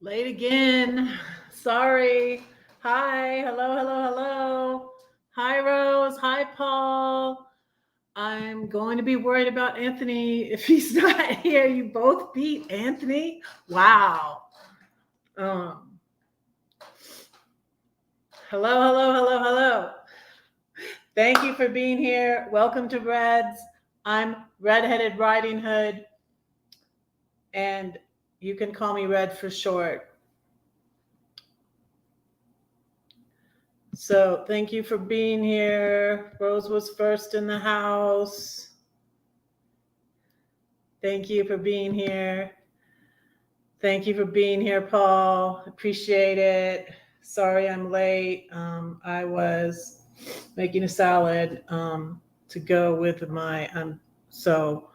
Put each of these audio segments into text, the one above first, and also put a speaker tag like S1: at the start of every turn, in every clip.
S1: Late again. Sorry. Hi. Hello, hello, hello. Hi, Rose. Hi, Paul. I'm going to be worried about Anthony if he's not here. You both beat Anthony. Wow. Um, hello, hello, hello, hello. Thank you for being here. Welcome to Reds. I'm Redheaded Riding Hood, and you can call me Red for short. So thank you for being here. Rose was first in the house. Thank you for being here. Thank you for being here, Paul. Appreciate it. Sorry I'm late. I was making a salad to go with my. So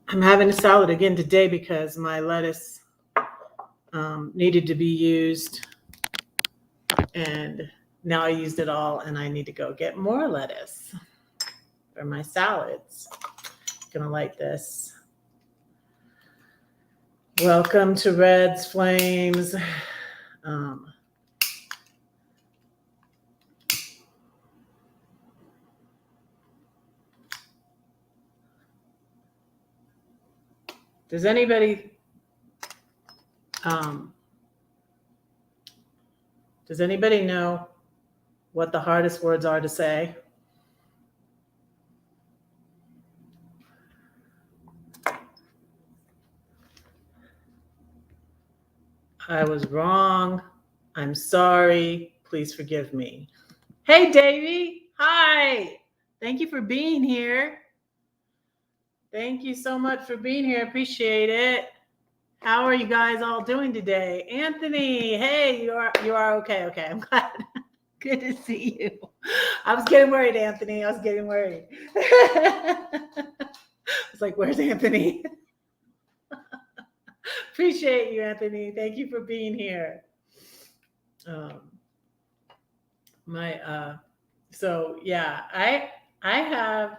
S1: I'm having a salad again today because my lettuce needed to be used, and now I used it all, and I need to go get more lettuce for my salads. Gonna light this. Welcome to Reds Flames. Does anybody know what the hardest words are to say? I was wrong. I'm sorry. Please forgive me. Hey, Davey. Hi. Thank you for being here. Thank you so much for being here. Appreciate it. How are you guys all doing today? Anthony, hey, you are okay. Okay, I'm glad. Good to see you. I was getting worried, Anthony. I was getting worried. I was like, where's Anthony? Appreciate you, Anthony. Thank you for being here. So yeah, I have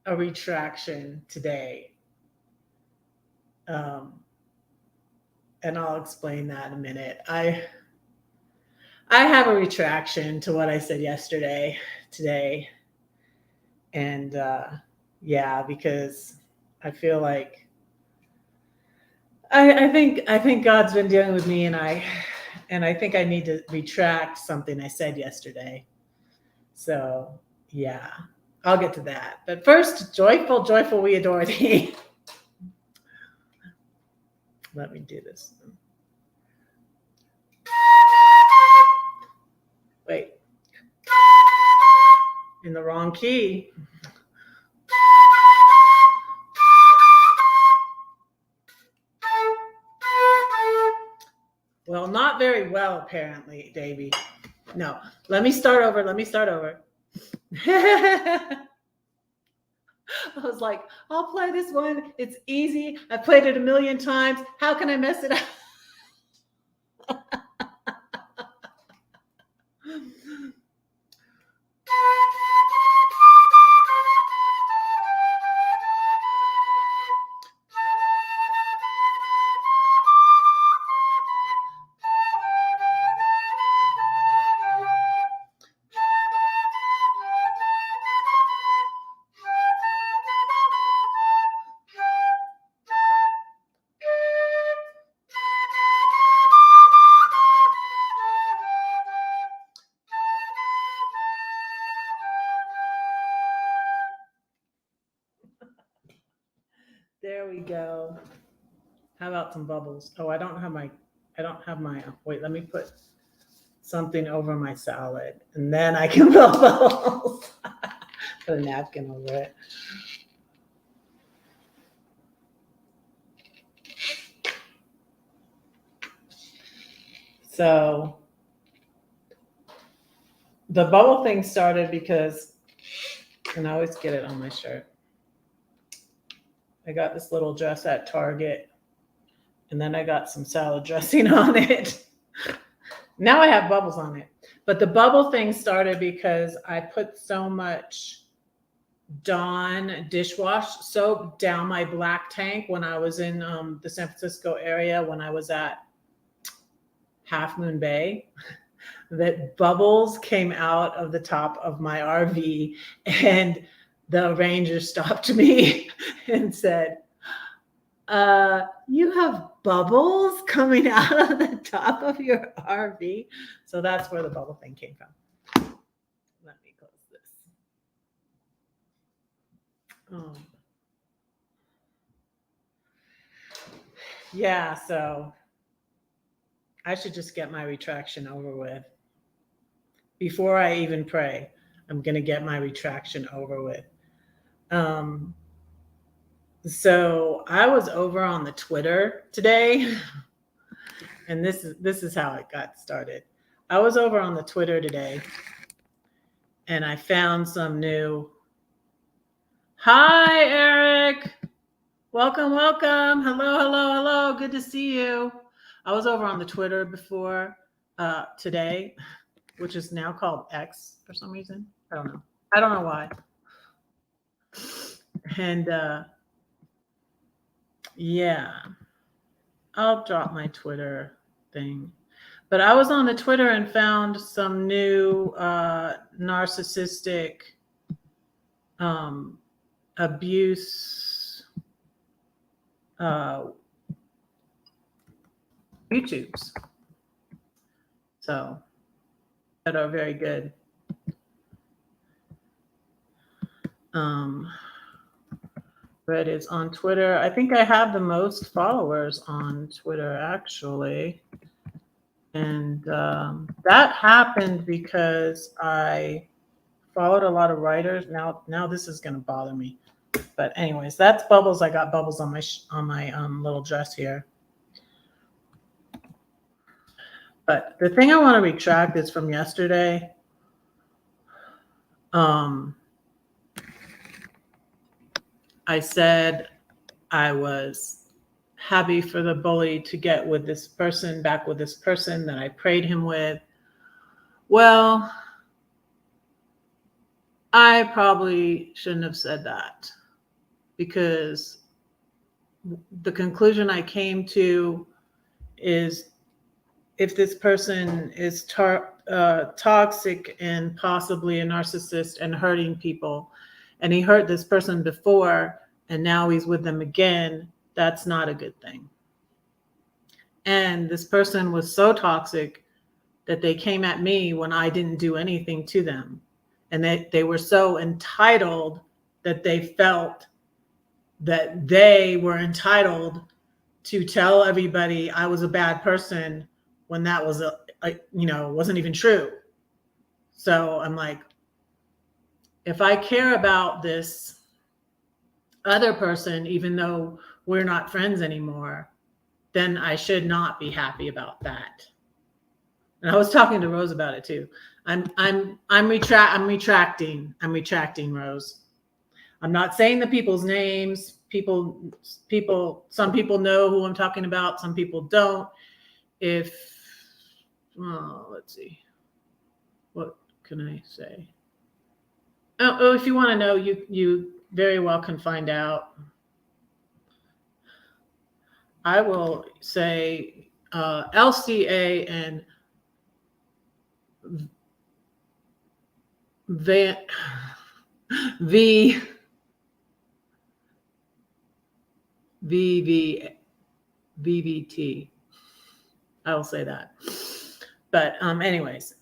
S1: a retraction today. And I'll explain that in a minute. I have a retraction to what I said yesterday, today. And yeah, because I feel like I think God's been dealing with me, and I think I need to retract something I said yesterday. So yeah, I'll get to that. But first, joyful, joyful, we adore thee. Let me do this. Wait. In the wrong key. Well, not very well, apparently, Davey. No, let me start over. I was like, I'll play this one. It's easy. I played it a million times. How can I mess it up? There we go. How about some bubbles? Oh, I don't have my, wait, let me put something over my salad, and then I can blow bubbles. Put a napkin over it. So the bubble thing started because, and I always get it on my shirt, I got this little dress at Target, and then I got some salad dressing on it. Now I have bubbles on it. But the bubble thing started because I put so much Dawn dishwash soap down my black tank when I was in the San Francisco area when I was at Half Moon Bay. That bubbles came out of the top of my RV, and the ranger stopped me and said, you have bubbles coming out of the top of your RV. So that's where the bubble thing came from. Let me close this. Yeah, so I should just get my retraction over with. Before I even pray, I'm going to get my retraction over with. So I was over on the Twitter today, and this is how it got started. I was over on the Twitter today, and I found some new. Hi, Eric. Welcome. Hello. Good to see you. I was over on the Twitter before today, which is now called X for some reason. I don't know why. And yeah, I'll drop my Twitter thing. But I was on the Twitter and found some new narcissistic abuse YouTubes. So that are very good. Reddit's on Twitter. I think I have the most followers on Twitter, actually. And that happened because I followed a lot of writers. Now this is going to bother me. But anyways, that's bubbles. I got bubbles on my little dress here. But the thing I want to retract is from yesterday. I said I was happy for the bully to get back with this person that I prayed him with. Well, I probably shouldn't have said that, because the conclusion I came to is if this person is toxic and possibly a narcissist and hurting people, and he hurt this person before and now he's with them again, that's not a good thing. And this person was so toxic that they came at me when I didn't do anything to them. And they were so entitled that they felt that they were entitled to tell everybody I was a bad person when that was wasn't even true. So I'm like, if I care about this other person, even though we're not friends anymore, then I should not be happy about that. And I was talking to Rose about it too. I'm retracting, Rose. I'm not saying the people's names. Some people know who I'm talking about. Some people don't. Let's see. What can I say? Oh, if you want to know, you very well can find out. I will say LCA and VVT. I will say that. But anyways,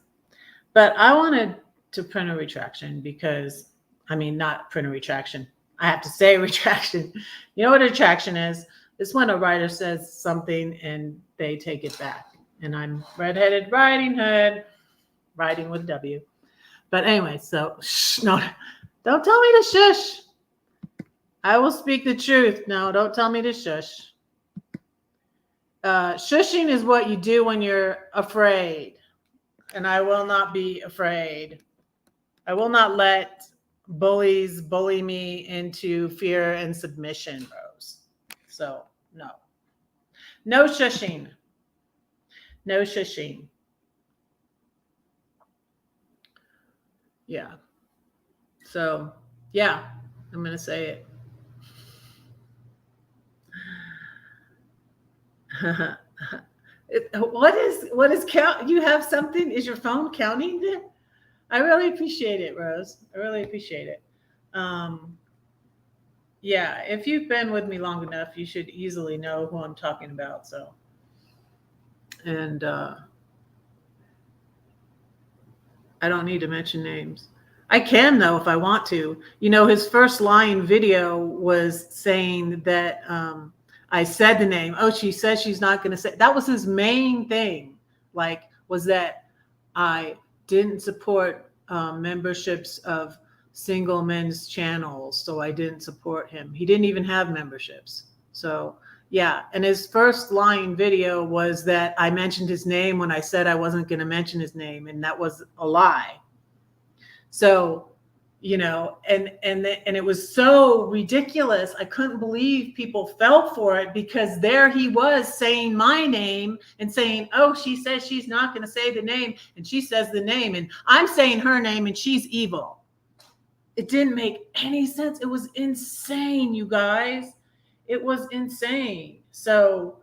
S1: but I wanted to print a retraction because, not print a retraction. I have to say retraction. You know what a retraction is? It's when a writer says something and they take it back. And I'm redheaded riding hood, riding with W. But anyway, so no, don't tell me to shush. I will speak the truth. No, don't tell me to shush. Shushing is what you do when you're afraid. And I will not be afraid. I will not let bullies bully me into fear and submission, Rose. So, no. No shushing. No shushing. Yeah. So, Yeah, I'm going to say it. What is count? You have something? Is your phone counting it? I really appreciate it, Rose. I really appreciate it. Um, yeah, if you've been with me long enough, you should easily know who I'm talking about. So, and I don't need to mention names. I can though if I want to. You know, his first line video was saying that I said the name. Oh, she says she's not going to say. That was his main thing. Like, was that I didn't support memberships of single men's channels, so I didn't support him. He didn't even have memberships. So yeah, and his first line video was that I mentioned his name when I said I wasn't going to mention his name, and that was a lie. So, you know, and it was so ridiculous. I couldn't believe people fell for it, because there he was saying my name and saying, "Oh, she says she's not going to say the name, and she says the name, and I'm saying her name, and she's evil." It didn't make any sense. It was insane, you guys. It was insane. So,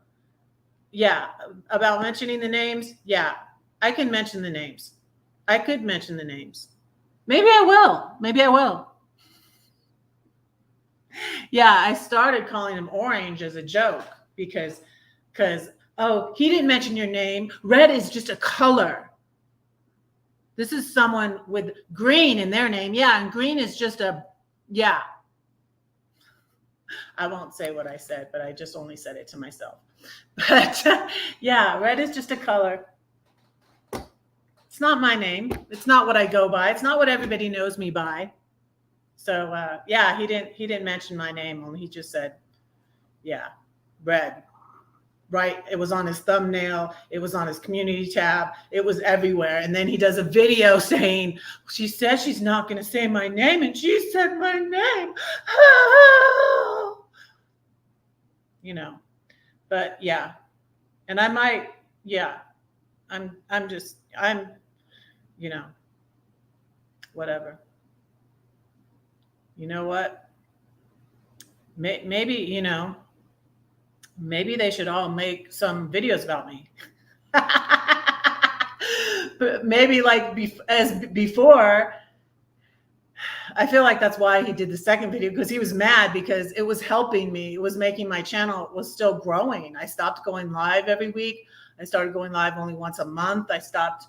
S1: yeah, about mentioning the names, yeah, I can mention the names. I could mention the names. Maybe I will. Maybe I will. Yeah, I started calling him Orange as a joke because oh, he didn't mention your name. Red is just a color. This is someone with green in their name. Yeah, and green is just a yeah. I won't say what I said, but I just only said it to myself. But yeah, red is just a color. It's not my name. It's not what I go by. It's not what everybody knows me by. So yeah, he didn't mention my name. Only he just said, yeah, red. Right. It was on his thumbnail. It was on his community tab. It was everywhere. And then he does a video saying, she says she's not going to say my name, and she said my name. You know, but yeah. And I might, yeah, I'm just, you know, whatever. You know what? Maybe, you know, maybe they should all make some videos about me. But maybe like as before, I feel like that's why he did the second video, because he was mad because it was helping me. It was making my channel was still growing. I stopped going live every week. I started going live only once a month. I stopped,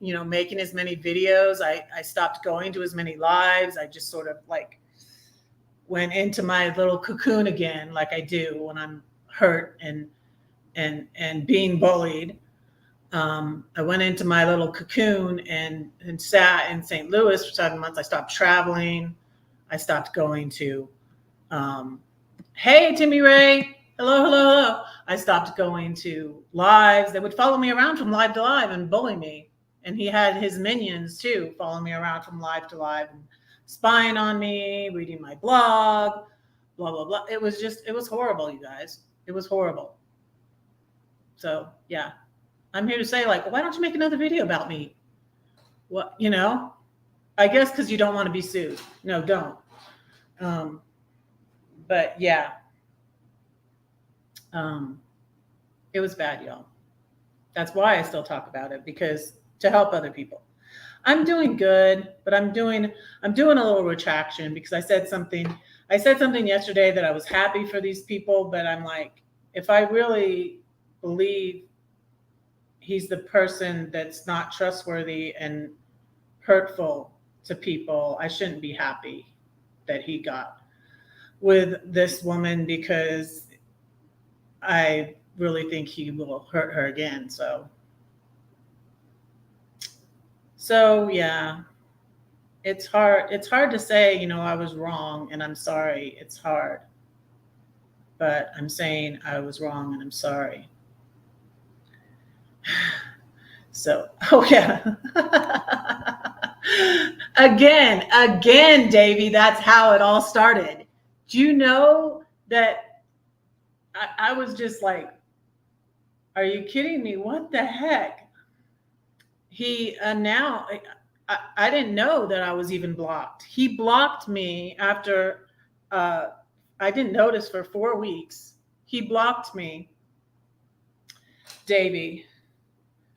S1: you know, making as many videos. I stopped going to as many lives. I just sort of like went into my little cocoon again, like I do when I'm hurt and being bullied. I went into my little cocoon and sat in St. Louis for 7 months. I stopped traveling. I stopped going to, hey, Timmy Ray. Hello, hello, hello. I stopped going to lives. They would follow me around from live to live and bully me. And he had his minions too, following me around from live to live and spying on me, reading my blog, blah, blah, blah. It was horrible, you guys. It was horrible. So, yeah. I'm here to say, like, why don't you make another video about me? What, you know? I guess because you don't want to be sued. No, don't. But yeah, it was bad, y'all. That's why I still talk about it, because to help other people. I'm doing good, but I'm doing a little retraction, because I said something yesterday that I was happy for these people, but I'm like, if I really believe he's the person that's not trustworthy and hurtful to people, I shouldn't be happy that he got with this woman, because I really think he will hurt her again. So yeah, it's hard to say, you know, I was wrong and I'm sorry. It's hard, but I'm saying I was wrong and I'm sorry. So, oh yeah. Again, Davey, that's how it all started. Do you know that I was just like, are you kidding me? What the heck? He now I didn't know that I was even blocked. He blocked me after I didn't notice for 4 weeks. He blocked me, Davey.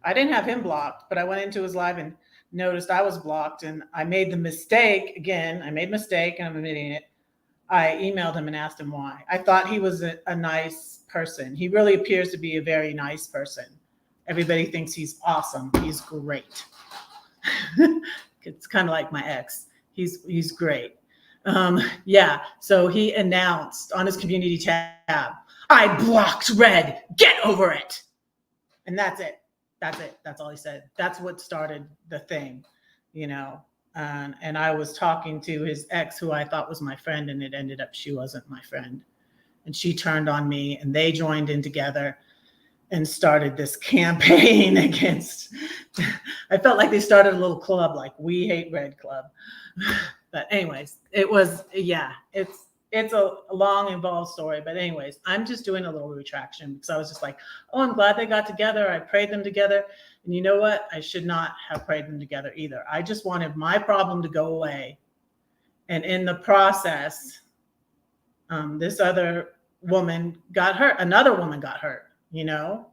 S1: I didn't have him blocked, but I went into his live and noticed I was blocked, and I made the mistake again. I made a mistake, and I'm admitting it. I emailed him and asked him why. I thought he was a nice person. He really appears to be a very nice person. Everybody thinks he's awesome. He's great. It's kind of like my ex. He's great. Yeah. So he announced on his community tab, "I blocked Red. Get over it." And that's it. That's it. That's all he said. That's what started the thing, you know. And I was talking to his ex, who I thought was my friend, and it ended up she wasn't my friend. And she turned on me, and they joined in together and started this campaign against. I felt like they started a little club, like We Hate Red Club. But anyways, it was, yeah, it's a long, involved story. But anyways, I'm just doing a little retraction because I was just like, oh, I'm glad they got together. I prayed them together. And you know what? I should not have prayed them together either. I just wanted my problem to go away. And in the process, this other woman got hurt. Another woman got hurt, you know,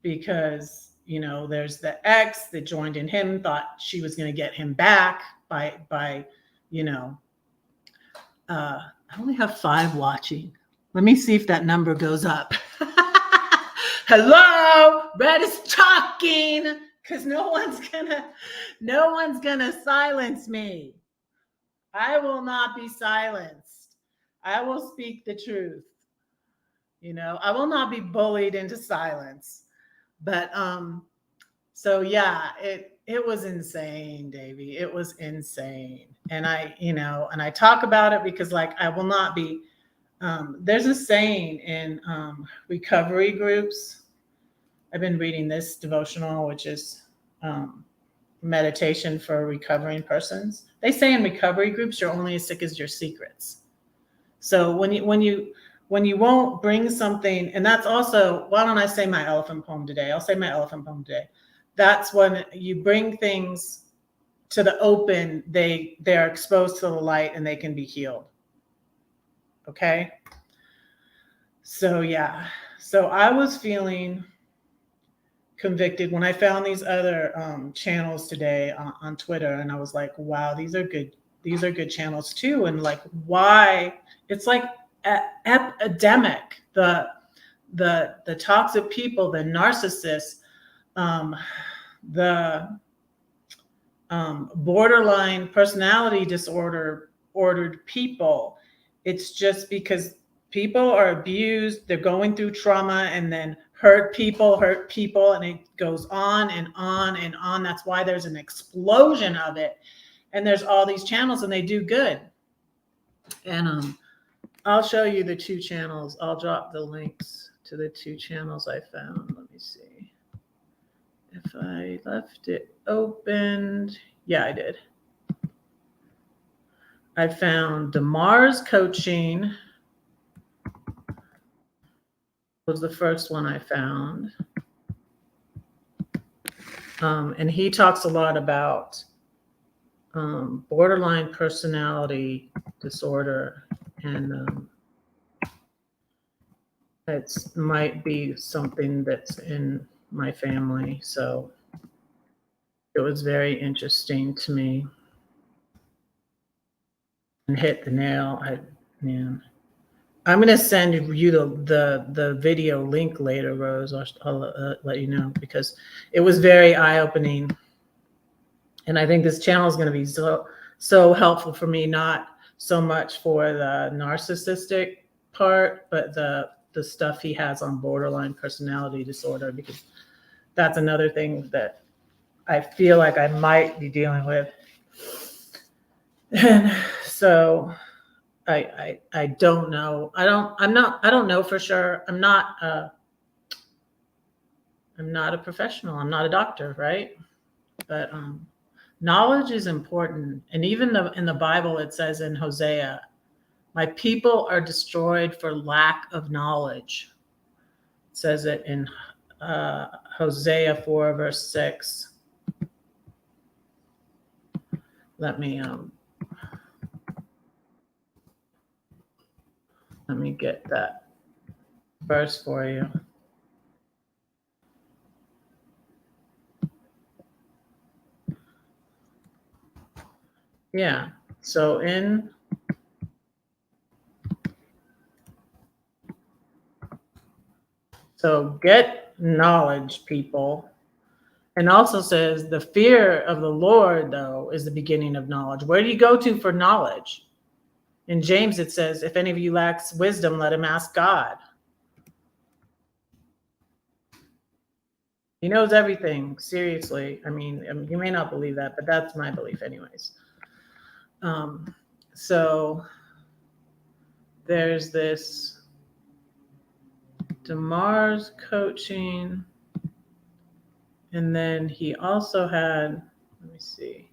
S1: because, you know, there's the ex that joined in him, thought she was going to get him back by, you know, I only have 5 watching. Let me see if that number goes up. Hello, Red is talking, because no one's gonna silence me. I will not be silenced. I will speak the truth. You know, I will not be bullied into silence. But so yeah, it was insane, Davey. It was insane. And I talk about it because, like, I will not be, there's a saying in recovery groups. I've been reading this devotional, which is meditation for recovering persons. They say in recovery groups, you're only as sick as your secrets. So when you won't bring something, and that's also, why don't I say my elephant poem today? I'll say my elephant poem today. That's when you bring things to the open, they're exposed to the light and they can be healed. Okay. So yeah. So I was feeling convicted when I found these other channels today on Twitter, and I was like, wow, these are good channels too. And like, why? It's like epidemic. The toxic people, the narcissists, the borderline personality ordered people. It's just because people are abused, they're going through trauma, and then hurt people, and it goes on and on and on. That's why there's an explosion of it. And there's all these channels, and they do good. And I'll show you the 2 channels. I'll drop the links to the 2 channels I found. Let me see if I left it opened. Yeah, I did. I found DeMar's Coaching was the first one I found. And he talks a lot about borderline personality disorder, and it might be something that's in my family. So it was very interesting to me and hit the nail. I'm going to send you the video link later, Rose. I'll let you know, because it was very eye-opening. And I think this channel is going to be so helpful for me, not so much for the narcissistic part, but the stuff he has on borderline personality disorder, because that's another thing that I feel like I might be dealing with. And so I don't know. I don't know for sure. I'm not a professional. I'm not a doctor, right? But knowledge is important. And even in the Bible, it says in Hosea, my people are destroyed for lack of knowledge. It says it in Hosea 4, verse 6. let me get that verse for you. Yeah. So get knowledge, people. And also says the fear of the Lord, though, is the beginning of knowledge. Where do you go to for knowledge? In James, it says, if any of you lacks wisdom, let him ask God. He knows everything, seriously. I mean, you may not believe that, but that's my belief anyways. So there's this DeMar's coaching. And then he also had, let me see.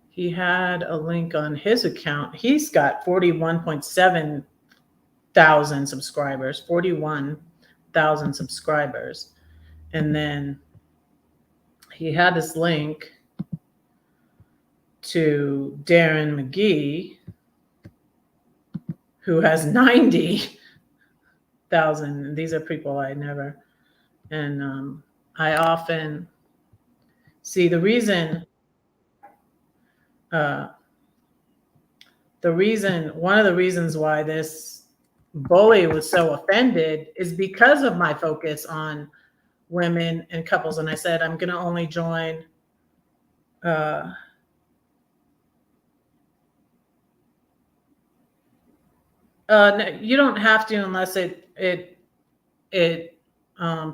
S1: He had a link on his account. He's got 41.7 thousand subscribers, 41,000 subscribers. And then he had this link to Darren McGee, who has 90,000. These are people I never, and I often see the reason, one of the reasons why this bully was so offended is because of my focus on women and couples. And I said, I'm going to only join no, you don't have to unless it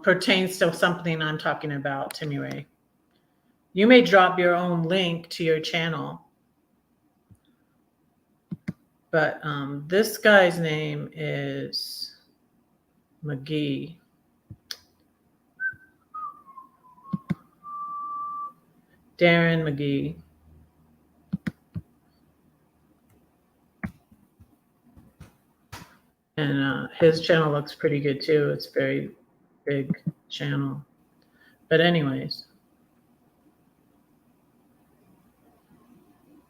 S1: pertains to something I'm talking about, Timmy Ray. You may drop your own link to your channel. But this guy's name is McGee. Darren McGee. And his channel looks pretty good too. It's a very big channel. But anyways.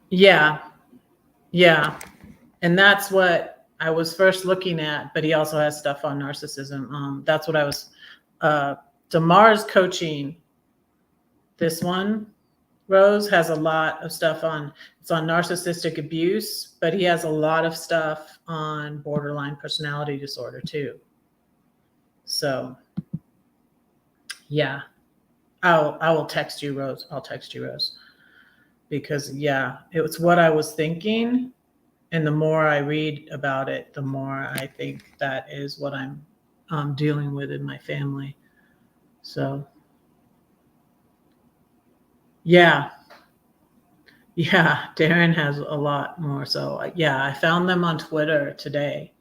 S1: Yeah. Yeah. And that's what I was first looking at, but he also has stuff on narcissism. That's what I was, DeMar's coaching. This one, Rose, has a lot of stuff on, it's on narcissistic abuse, but he has a lot of stuff on borderline personality disorder too. So yeah, I will text you, Rose. I'll text you, Rose, because yeah, it was what I was thinking. And the more I read about it, the more I think that is what I'm dealing with in my family. So yeah. Yeah, Darren has a lot more. So yeah, I found them on Twitter today.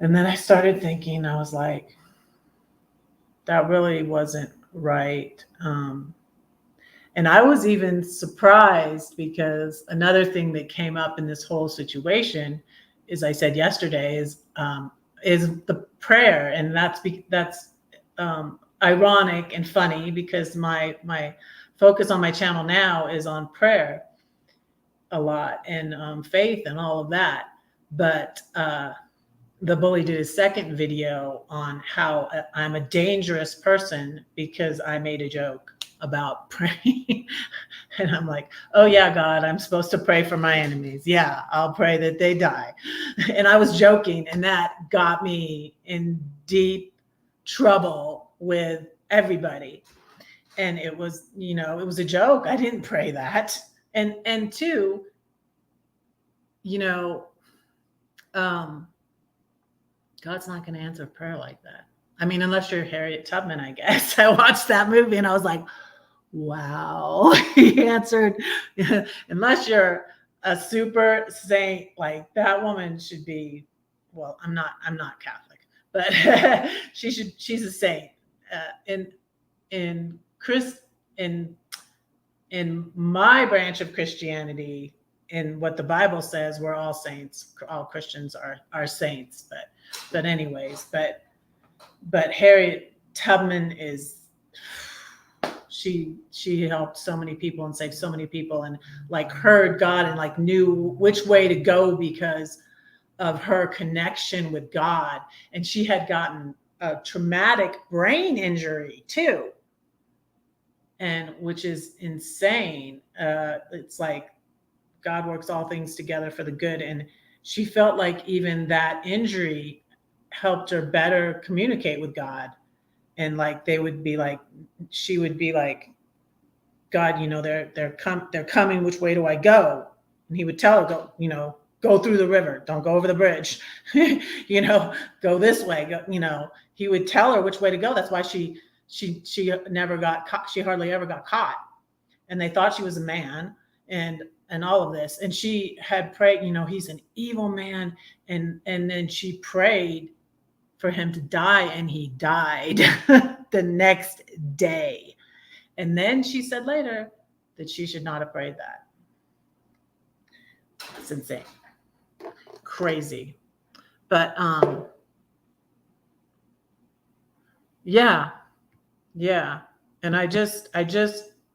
S1: And then I started thinking, I was like, that really wasn't right. And I was even surprised because another thing that came up in this whole situation, as I said yesterday, is the prayer. And that's ironic and funny because my focus on my channel now is on prayer a lot and faith and all of that. But the bully did his second video on how I'm a dangerous person because I made a joke about praying. And I'm like, oh yeah, God, I'm supposed to pray for my enemies. Yeah, I'll pray that they die. And I was joking, and that got me in deep trouble with everybody. And it was, it was a joke. I didn't pray that. And two, God's not going to answer prayer like that. I mean, unless you're Harriet Tubman, I guess. I watched that movie and I was like, wow, he answered. Unless you're a super saint, like that woman should be, well, I'm not Catholic, but she's a saint. In my branch of Christianity, in what the Bible says, we're all saints. All Christians are saints. But anyways, but Harriet Tubman she helped so many people and saved so many people, and like heard God and like knew which way to go because of her connection with God. And she had gotten a traumatic brain injury too, and which is insane. It's like God works all things together for the good. And she felt like even that injury helped her better communicate with God. And like they would be like, she would be like, God, they're coming. Which way do I go? And he would tell her, go through the river. Don't go over the bridge. Go this way. He would tell her which way to go. That's why she never got caught. She hardly ever got caught. And they thought she was a man and all of this. And she had prayed, he's an evil man. And then she prayed for him to die, and he died the next day. And then she said later that she should not have prayed that. It's insane. Crazy. But yeah. And I just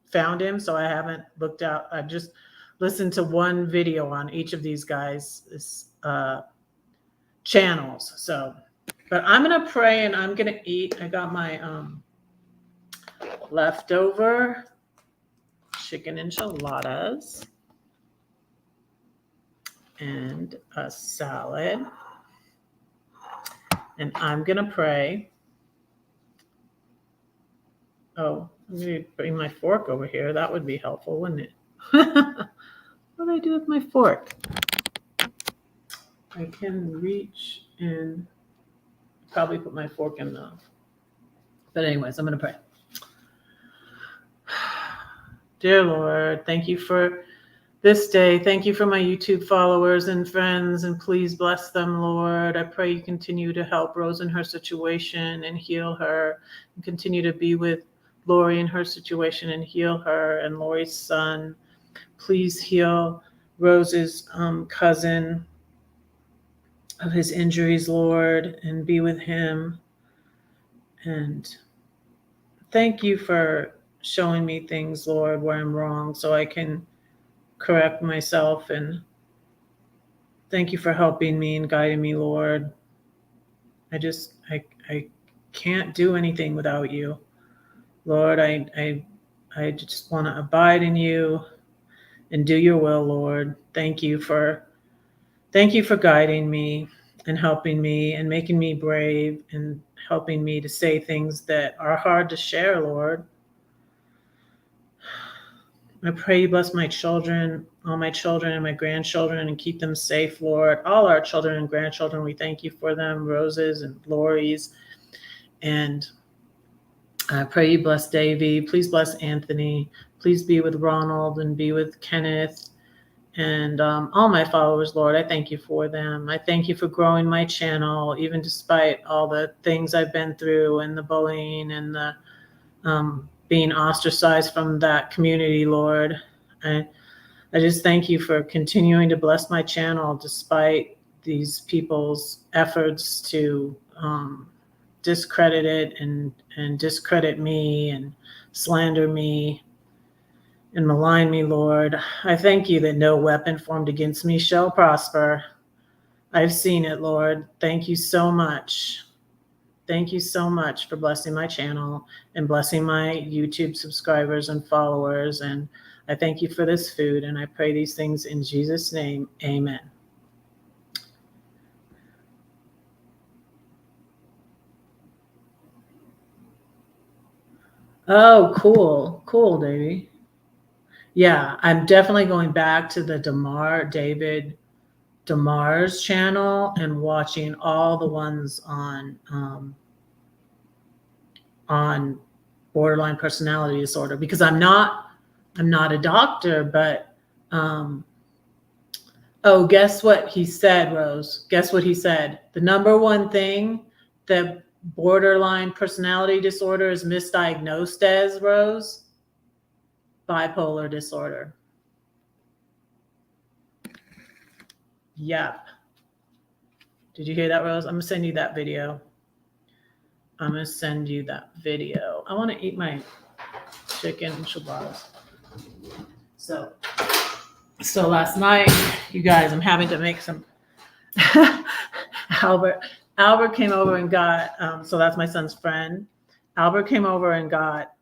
S1: found him, so I haven't looked out. I just listened to one video on each of these guys' channels. So, but I'm gonna pray and I'm gonna eat. I got my leftover chicken enchiladas and a salad, and I'm gonna pray. Oh, I'm gonna bring my fork over here. That would be helpful, wouldn't it? What do I do with my fork? I can reach and probably put my fork in the. But anyways, I'm gonna pray. Dear Lord, thank you for this day. Thank you for my YouTube followers and friends, and please bless them, Lord. I pray you continue to help Rose in her situation and heal her, and continue to be with Lori in her situation and heal her and Lori's son. Please heal Rose's cousin of his injuries, Lord, and be with him. And thank you for showing me things, Lord, where I'm wrong so I can correct myself. And thank you for helping me and guiding me, Lord. I can't do anything without you. Lord, I just want to abide in you and do your will, Lord. Thank you for guiding me and helping me and making me brave and helping me to say things that are hard to share, Lord. I pray you bless my children, all my children and my grandchildren, and keep them safe, Lord. All our children and grandchildren, we thank you for them, Rose's and Lori's. And I pray you bless Davy. Please bless Anthony. Please be with Ronald and be with Kenneth and all my followers, Lord. I thank you for them. I thank you for growing my channel, even despite all the things I've been through and the bullying and the being ostracized from that community, Lord. I just thank you for continuing to bless my channel despite these people's efforts to discredit it and discredit me and slander me and malign me, Lord. I thank you that no weapon formed against me shall prosper. I've seen it, Lord. Thank you so much. Thank you so much for blessing my channel and blessing my YouTube subscribers and followers. And I thank you for this food. And I pray these things in Jesus' name. Amen. Oh, cool. Cool, Davey. Yeah, I'm definitely going back to the David Damar's channel and watching all the ones on borderline personality disorder, because I'm not a doctor, but oh, guess what he said, Rose? Guess what he said? The number one thing that borderline personality disorder is misdiagnosed as, Rose? Bipolar disorder. Yep. Did you hear that, Rose? I'm going to send you that video. I want to eat my chicken enchiladas. So last night, you guys, I'm having to make some. Albert came over and got, so that's my son's friend. Albert came over and got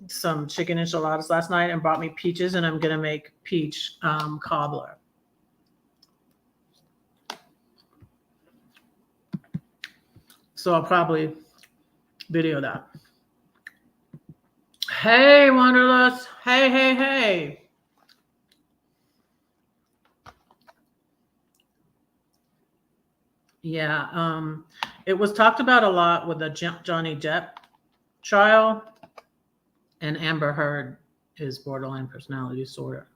S1: some chicken enchiladas last night and brought me peaches, and I'm gonna make peach cobbler. So I'll probably video that. Hey, Wanderlust. Hey. Yeah, it was talked about a lot with the Johnny Depp trial, and Amber Heard is borderline personality disorder.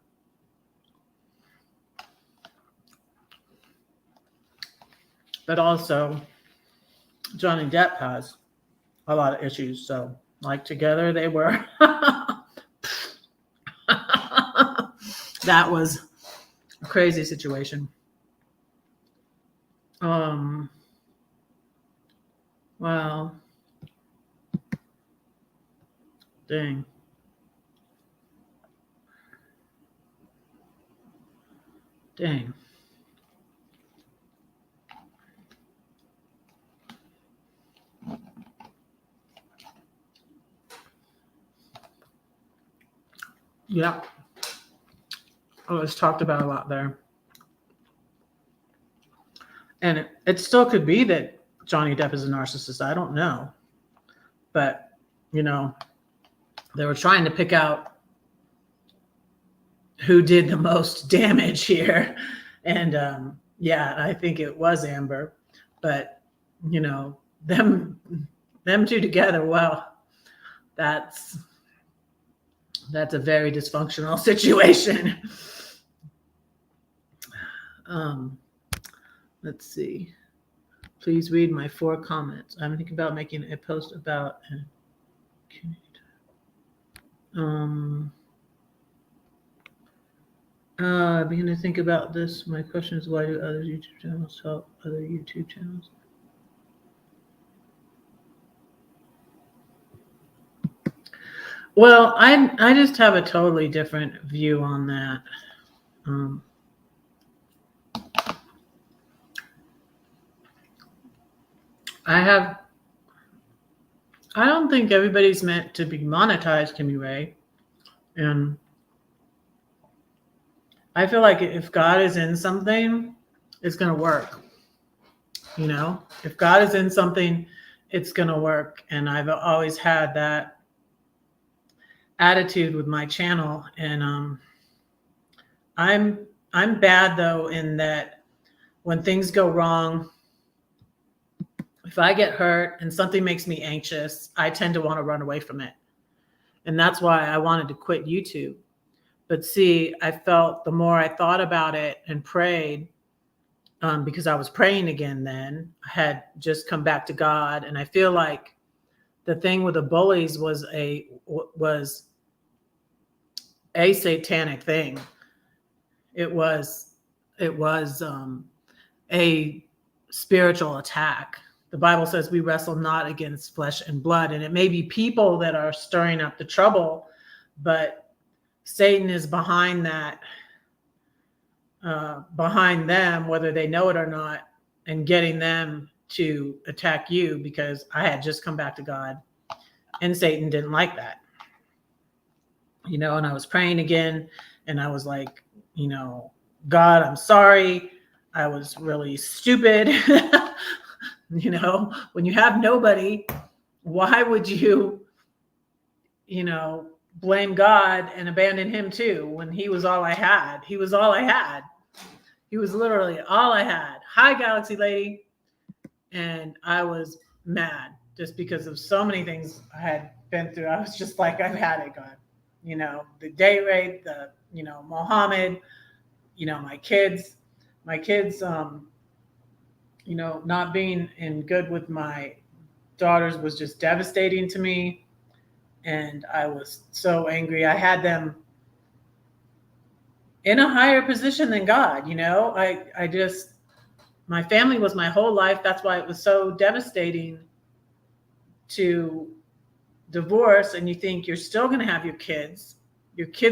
S1: But also, Johnny Depp has a lot of issues. So, like, together they were. That was a crazy situation. Well, dang. Yeah. It was talked about a lot there. And it still could be that Johnny Depp is a narcissist. I don't know. But, you know, they were trying to pick out who did the most damage here. And yeah, I think it was Amber. But, you know, them two together, well, that's a very dysfunctional situation. Let's see. Please read my 4 comments. I'm thinking about making a post about I begin to think about this. My question is, why do other YouTube channels help other YouTube channels? Well, I just have a totally different view on that. I don't think everybody's meant to be monetized anyway. And I feel like if God is in something, it's going to work. You know, if God is in something, it's going to work. And I've always had that attitude with my channel. And I'm bad, though, in that when things go wrong, if I get hurt and something makes me anxious, I tend to want to run away from it. And that's why I wanted to quit YouTube. But see, I felt the more I thought about it and prayed, because I was praying again then, I had just come back to God. And I feel like the thing with the bullies was a satanic thing. It was a spiritual attack. The Bible says we wrestle not against flesh and blood, and it may be people that are stirring up the trouble, but Satan is behind that, behind them, whether they know it or not, and getting them to attack you, because I had just come back to God, and Satan didn't like that. You know, and I was praying again, and I was like, you know, God, I'm sorry. I was really stupid. You know, when you have nobody, why would you, you know, blame God and abandon him too, when he was all I had? He was all I had. He was literally all I had. Hi, Galaxy Lady. And I was mad just because of so many things I had been through. I was just like, I've had it, God. You know, the date rape, the, you know, Mohammed, you know, my kids, you know, not being in good with my daughters was just devastating to me. And I was so angry. I had them in a higher position than God, you know. I just, my family was my whole life. That's why it was so devastating to divorce and you think you're still going to have your kids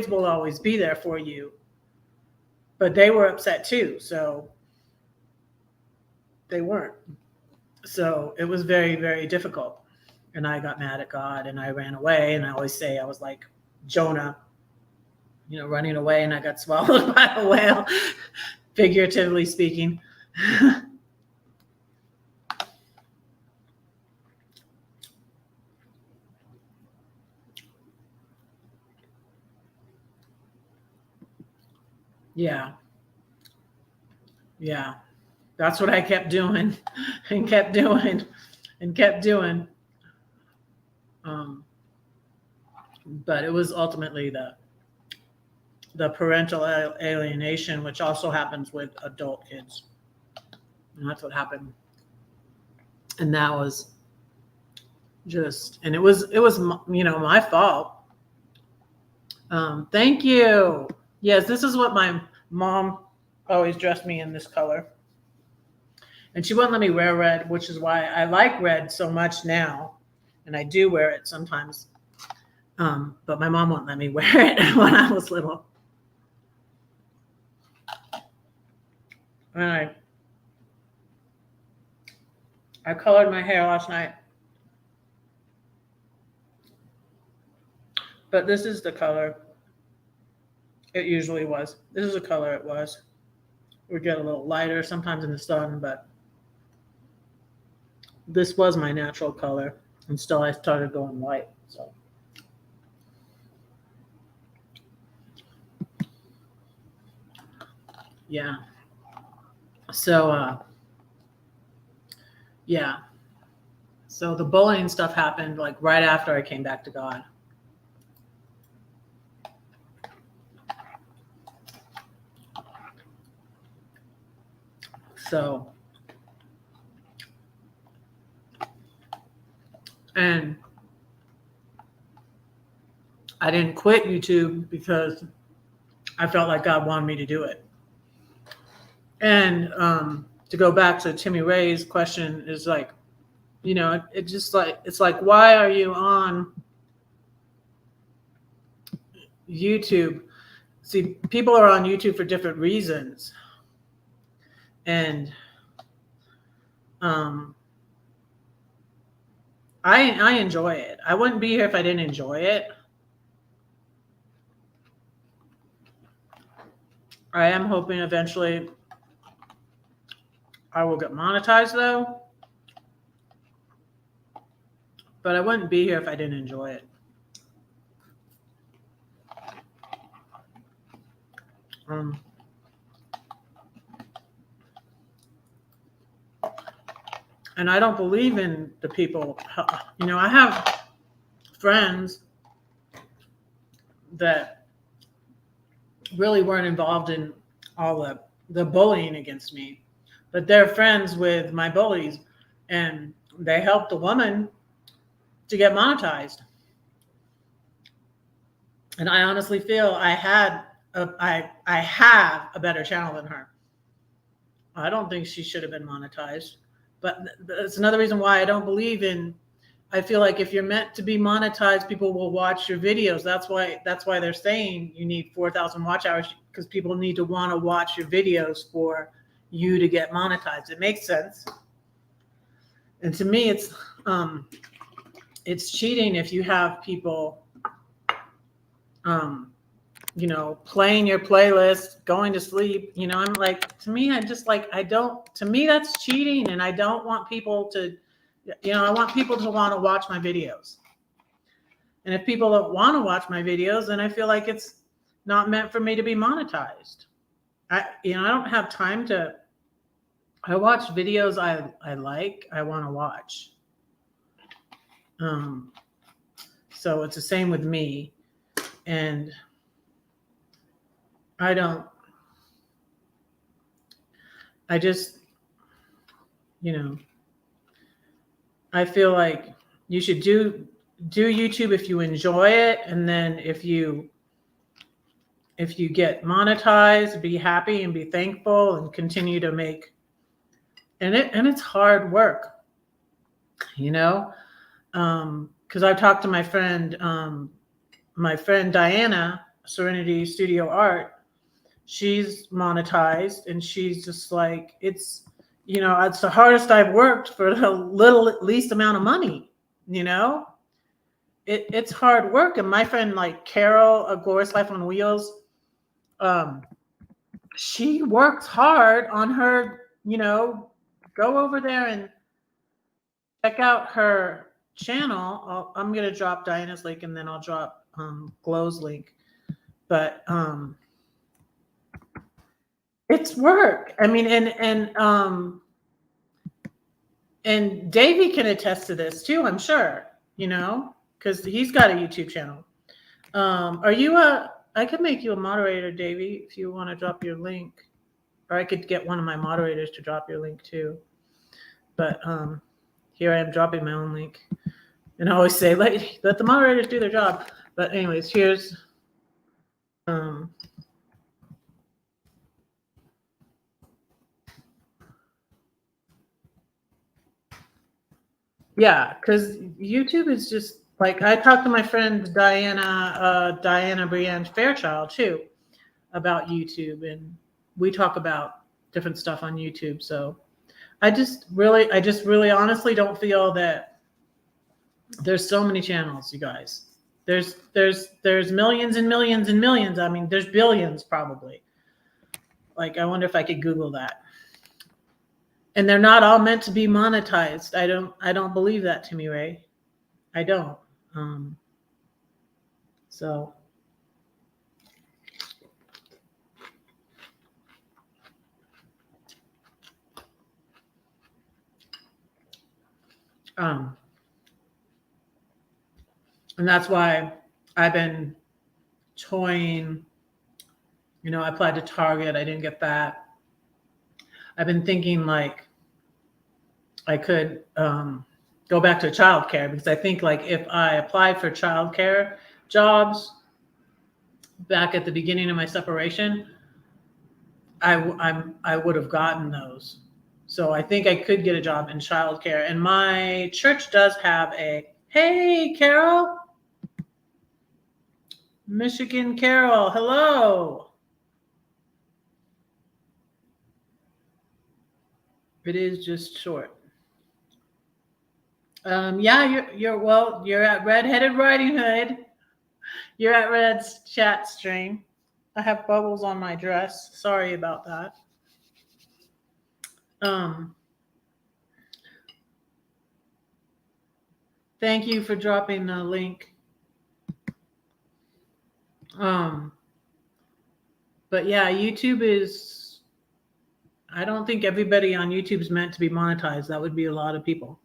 S1: will always be there for you. But they were upset too. So they weren't. So it was very, very difficult. And I got mad at God and I ran away. And I always say I was like Jonah, running away, and I got swallowed by a whale, figuratively speaking. Yeah. That's what I kept doing and kept doing and kept doing. But it was ultimately the parental alienation, which also happens with adult kids. And that's what happened. And that was just, and it was, my fault. Thank you. Yes, this is what my mom always dressed me in, this color. And she wouldn't let me wear red, which is why I like red so much now. And I do wear it sometimes. But my mom wouldn't let me wear it when I was little. And I colored my hair last night. But this is the color it usually was. This is the color it was. We get a little lighter sometimes in the sun, but this was my natural color. And still I started going white. So yeah. So yeah. So the bullying stuff happened like right after I came back to God. So, and I didn't quit YouTube because I felt like God wanted me to do it. And to go back to Timmy Ray's question is like, it just like, it's like, why are you on YouTube? See, people are on YouTube for different reasons. And I enjoy it. I wouldn't be here if I didn't enjoy it. I am hoping eventually I will get monetized though. But I wouldn't be here if I didn't enjoy it. And I don't believe in the people. I have friends that really weren't involved in all the bullying against me, but they're friends with my bullies, and they helped the woman to get monetized. And I honestly feel I have a better channel than her. I don't think she should have been monetized. But that's another reason why I don't believe in. I feel like if you're meant to be monetized, people will watch your videos. That's why they're saying you need 4,000 watch hours, because people need to want to watch your videos for you to get monetized. It makes sense. And to me, it's cheating if you have people, playing your playlist, going to sleep. I'm like, to me, to me, that's cheating. And I don't want people to, I want people to want to watch my videos. And if people don't want to watch my videos, then I feel like it's not meant for me to be monetized. I don't have time I watch videos I want to watch. So it's the same with me. And I just, I feel like you should do YouTube if you enjoy it. And then if you get monetized, be happy and be thankful and continue to make, and it's hard work, because I talked to my friend Diana, Serenity Studio Art. She's monetized, and she's just like, it's, you know, it's the hardest I've worked for the least amount of money, you know. It's hard work. And my friend, like Carol, A Glorious Life on Wheels, she works hard on her, you know, go over there and check out her channel. I'm going to drop Diana's link, and then I'll drop Glow's link. But it's work. I mean, and Davey can attest to this too, I'm sure, you know, because he's got a YouTube channel. Are you I could make you a moderator, Davey, if you want to drop your link, or I could get one of my moderators to drop your link too. But here I am dropping my own link, and I always say let the moderators do their job. But anyways, here's yeah, because YouTube is just like, I talked to my friend Diana Brienne Fairchild too about YouTube, and we talk about different stuff on YouTube. So I just really honestly don't feel that there's so many channels, you guys. There's millions and millions and millions. I mean, there's billions probably. Like, I wonder if I could Google that. And they're not all meant to be monetized. I don't believe that, Timmy Ray. I don't. So and that's why I've been toying. You know, I applied to Target. I didn't get that. I've been thinking like I could go back to childcare, because I think like if I applied for childcare jobs back at the beginning of my separation, I would have gotten those. So I think I could get a job in childcare. And my church does have a, hey, Carol, Michigan Carol, hello. It is just short. Yeah, you're at Redheaded Riding Hood. You're at Red's chat stream. I have bubbles on my dress. Sorry about that. Thank you for dropping the link. But yeah, YouTube is, I don't think everybody on YouTube is meant to be monetized. That would be a lot of people.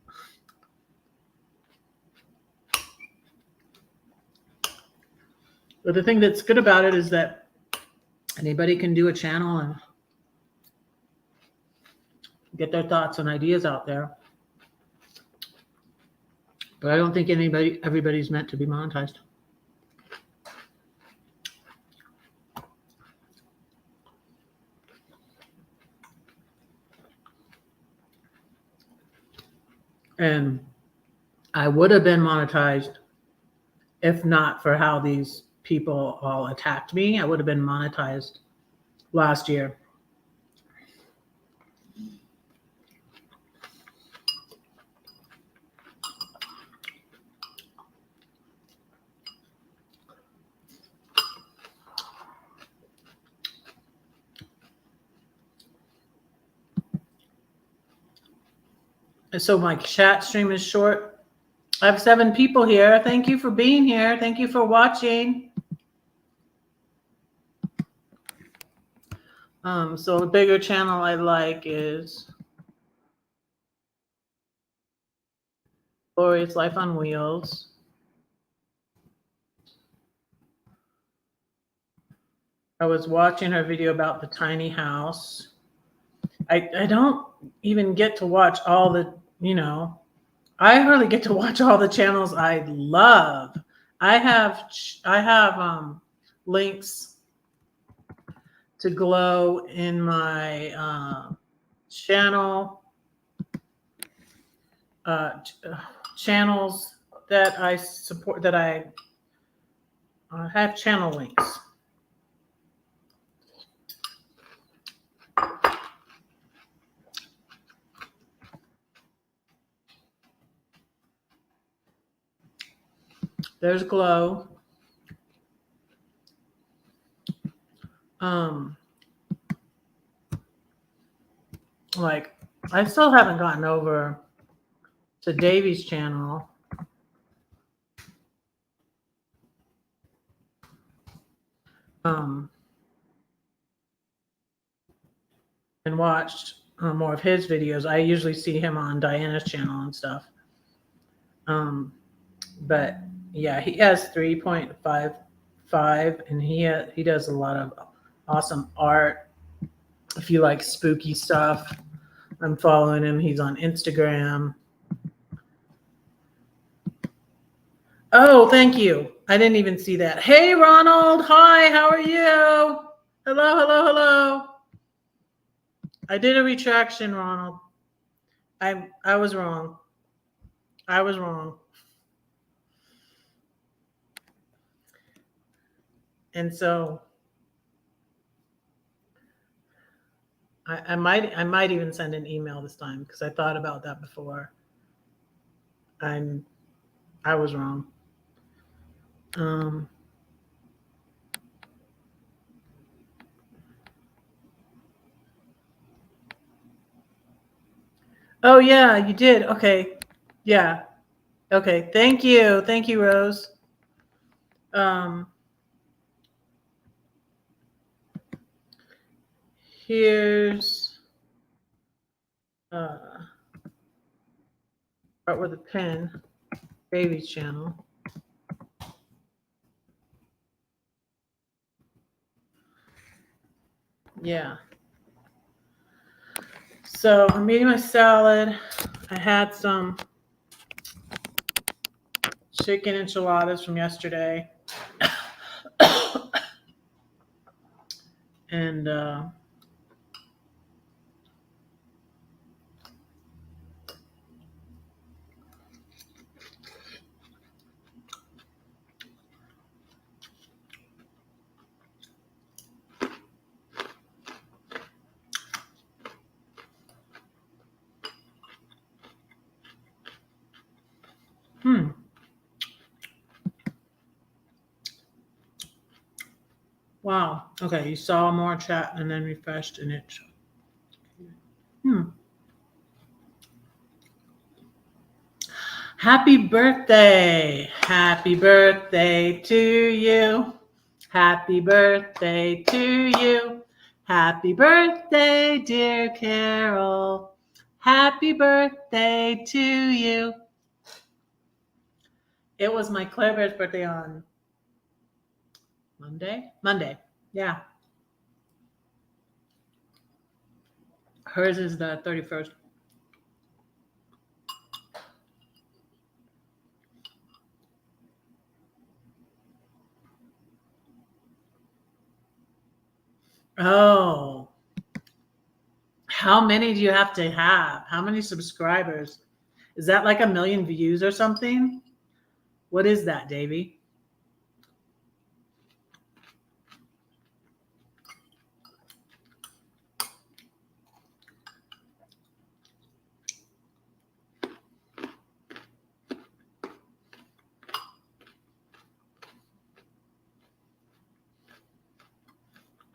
S1: But the thing that's good about it is that anybody can do a channel and get their thoughts and ideas out there. But I don't think everybody's meant to be monetized. And I would have been monetized if not for how these people all attacked me. I would have been monetized last year. So my chat stream is short. I have 7 people here. Thank you for being here. Thank you for watching. So a bigger channel I like is Glorious Life on Wheels. I was watching her video about the tiny house. I don't even get to watch all the, you know, I hardly get to watch all the channels I love. I have links to Glow in my channels that I support, that I have channel links. There's Glow. Like, I still haven't gotten over to Davy's channel. And watched more of his videos. I usually see him on Diana's channel and stuff. But yeah, he has 3.55, and he does a lot of awesome art. If you like spooky stuff, I'm following him. He's on Instagram. Oh, thank you. I didn't even see that. Hey, Ronald. Hi, how are you? Hello, hello, hello. I did a retraction, Ronald. I was wrong. I was wrong. And so I might even send an email this time, because I thought about that before. I was wrong. Oh yeah, you did. Okay. Yeah. Okay. Thank you. Thank you, Rose. Here's start with a pen, Baby's channel. Yeah. So I'm eating my salad. I had some chicken enchiladas from yesterday. And wow. Okay, you saw more chat and then refreshed, and it. Happy birthday. Happy birthday to you. Happy birthday to you. Happy birthday, dear Carol. Happy birthday to you. It was my Claire Bear's birthday on Monday. Yeah. Hers is the 31st. Oh. How many do you have to have? How many subscribers? Is that like 1 million views or something? What is that, Davey?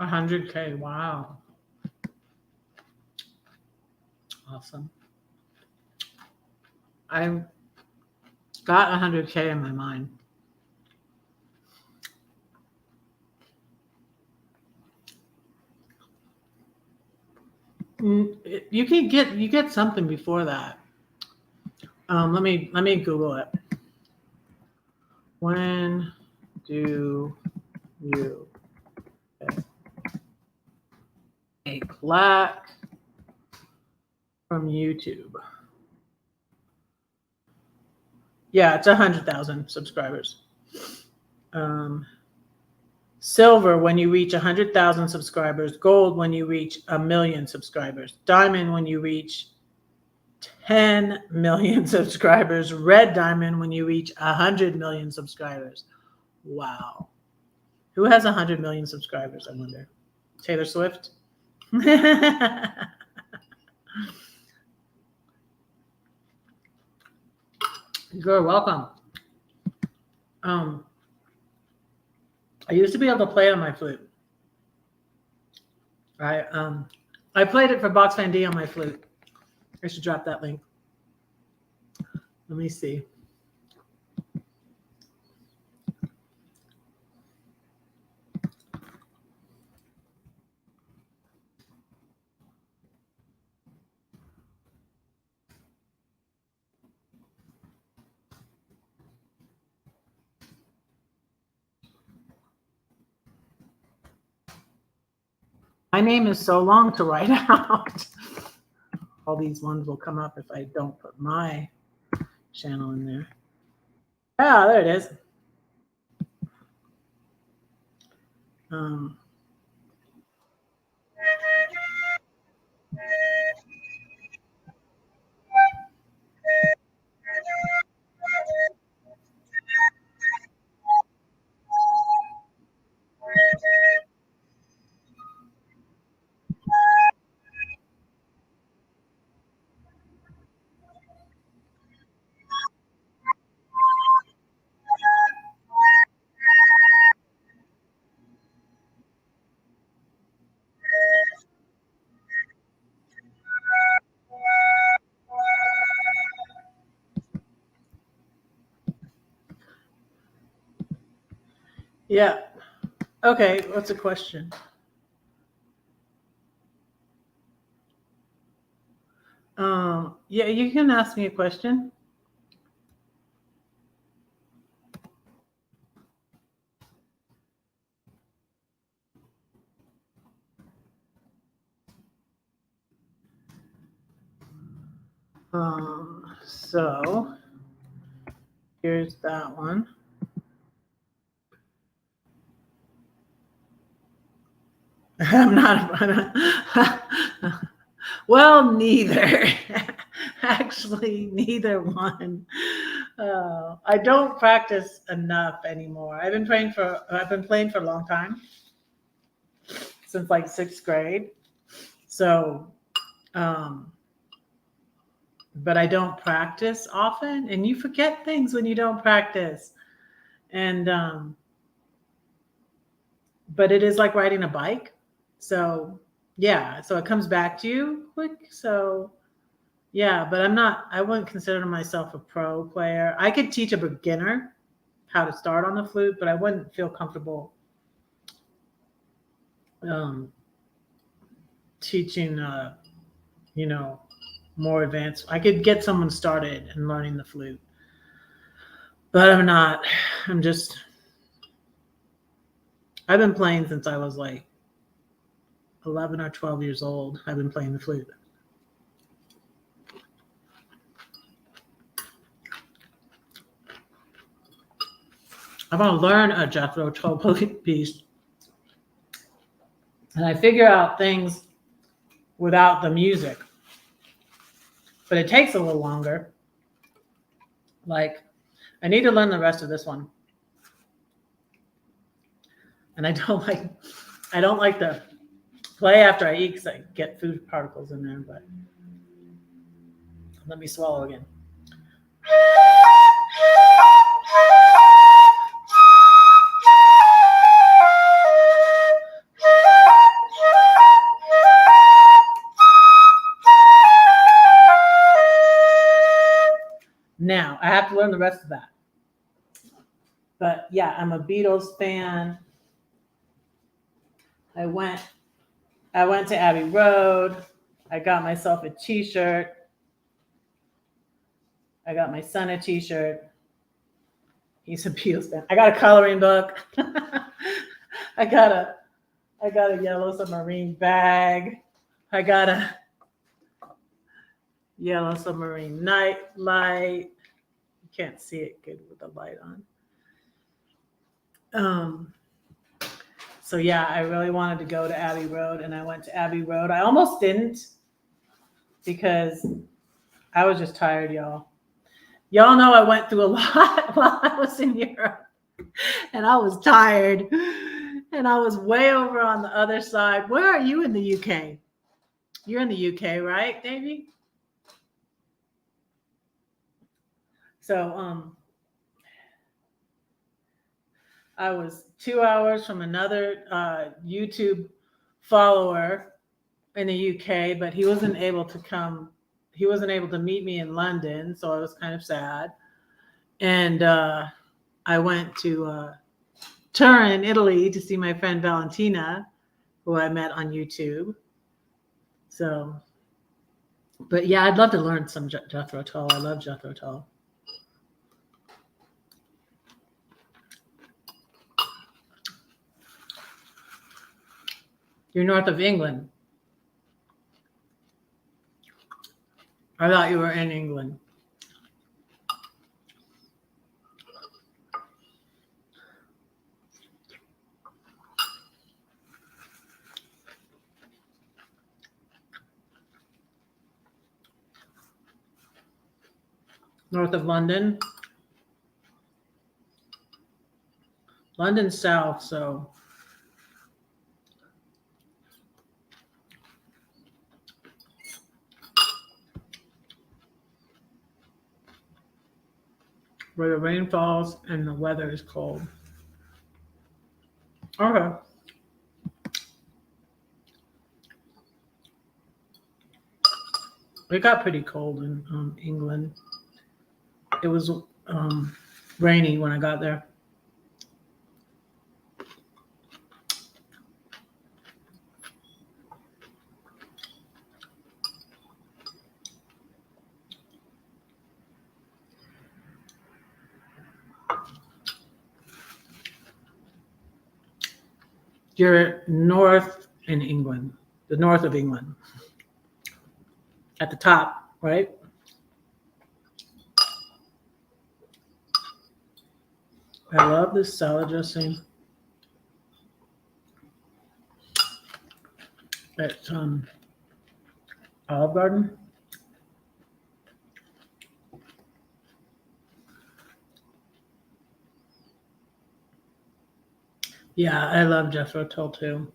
S1: $100K. Wow. Awesome. I've got $100K in my mind. You get something before that. Let me Google it. When do you get a plaque from YouTube? Yeah, it's 100,000 subscribers. Silver when you reach 100,000 subscribers. Gold when you reach 1 million subscribers. Diamond when you reach 10 million subscribers. Red diamond when you reach 100 million subscribers. Wow. Who has 100 million subscribers, I wonder? Taylor Swift? You're welcome. I used to be able to play it on my flute. I played it for Box Fan D on my flute. I should drop that link. Let me see. My name is so long to write out. All these ones will come up if I don't put my channel in there. Ah, there it is. Yeah. Okay, what's the question? Yeah, you can ask me a question. So here's that one. I'm not. Well, neither. Actually, neither one. I don't practice enough anymore. I've been playing for a long time, since like 6th grade. So, but I don't practice often, and you forget things when you don't practice. And but it is like riding a bike. So yeah, so it comes back to you quick. So yeah, but I wouldn't consider myself a pro player. I could teach a beginner how to start on the flute, but I wouldn't feel comfortable teaching, more advanced. I could get someone started in learning the flute, but I'm not. I've been playing since I was like 11 or 12 years old. I've been playing the flute. I want to learn a Jethro Tull piece, and I figure out things without the music, but it takes a little longer. Like, I need to learn the rest of this one, and I don't like to play after I eat because I get food particles in there. But let me swallow again. Now, I have to learn the rest of that. But yeah, I'm a Beatles fan. I went to Abbey Road. I got myself a t-shirt. I got my son a t-shirt. He's a Beatles fan. I got a coloring book. I got a yellow submarine bag. I got a yellow submarine night light. You can't see it good with the light on. So yeah, I really wanted to go to Abbey Road, and I went to Abbey Road. I almost didn't, because I was just tired, y'all. Y'all know I went through a lot while I was in Europe, and I was tired, and I was way over on the other side. Where are you in the UK? You're in the UK, right, Davey? So, I was 2 hours from another YouTube follower in the UK, but he wasn't able to come. He wasn't able to meet me in London, so I was kind of sad. And I went to Turin, Italy, to see my friend Valentina, who I met on YouTube. So, but yeah, I'd love to learn some Jethro Tull. I love Jethro Tull. You're north of England. I thought you were in England. North of London. London's south, so where the rain falls and the weather is cold. Okay. It got pretty cold in England. It was rainy when I got there. You're north in England, the north of England, at the top, right? I love this salad dressing. At Olive Garden. Yeah, I love Jethro Tull too.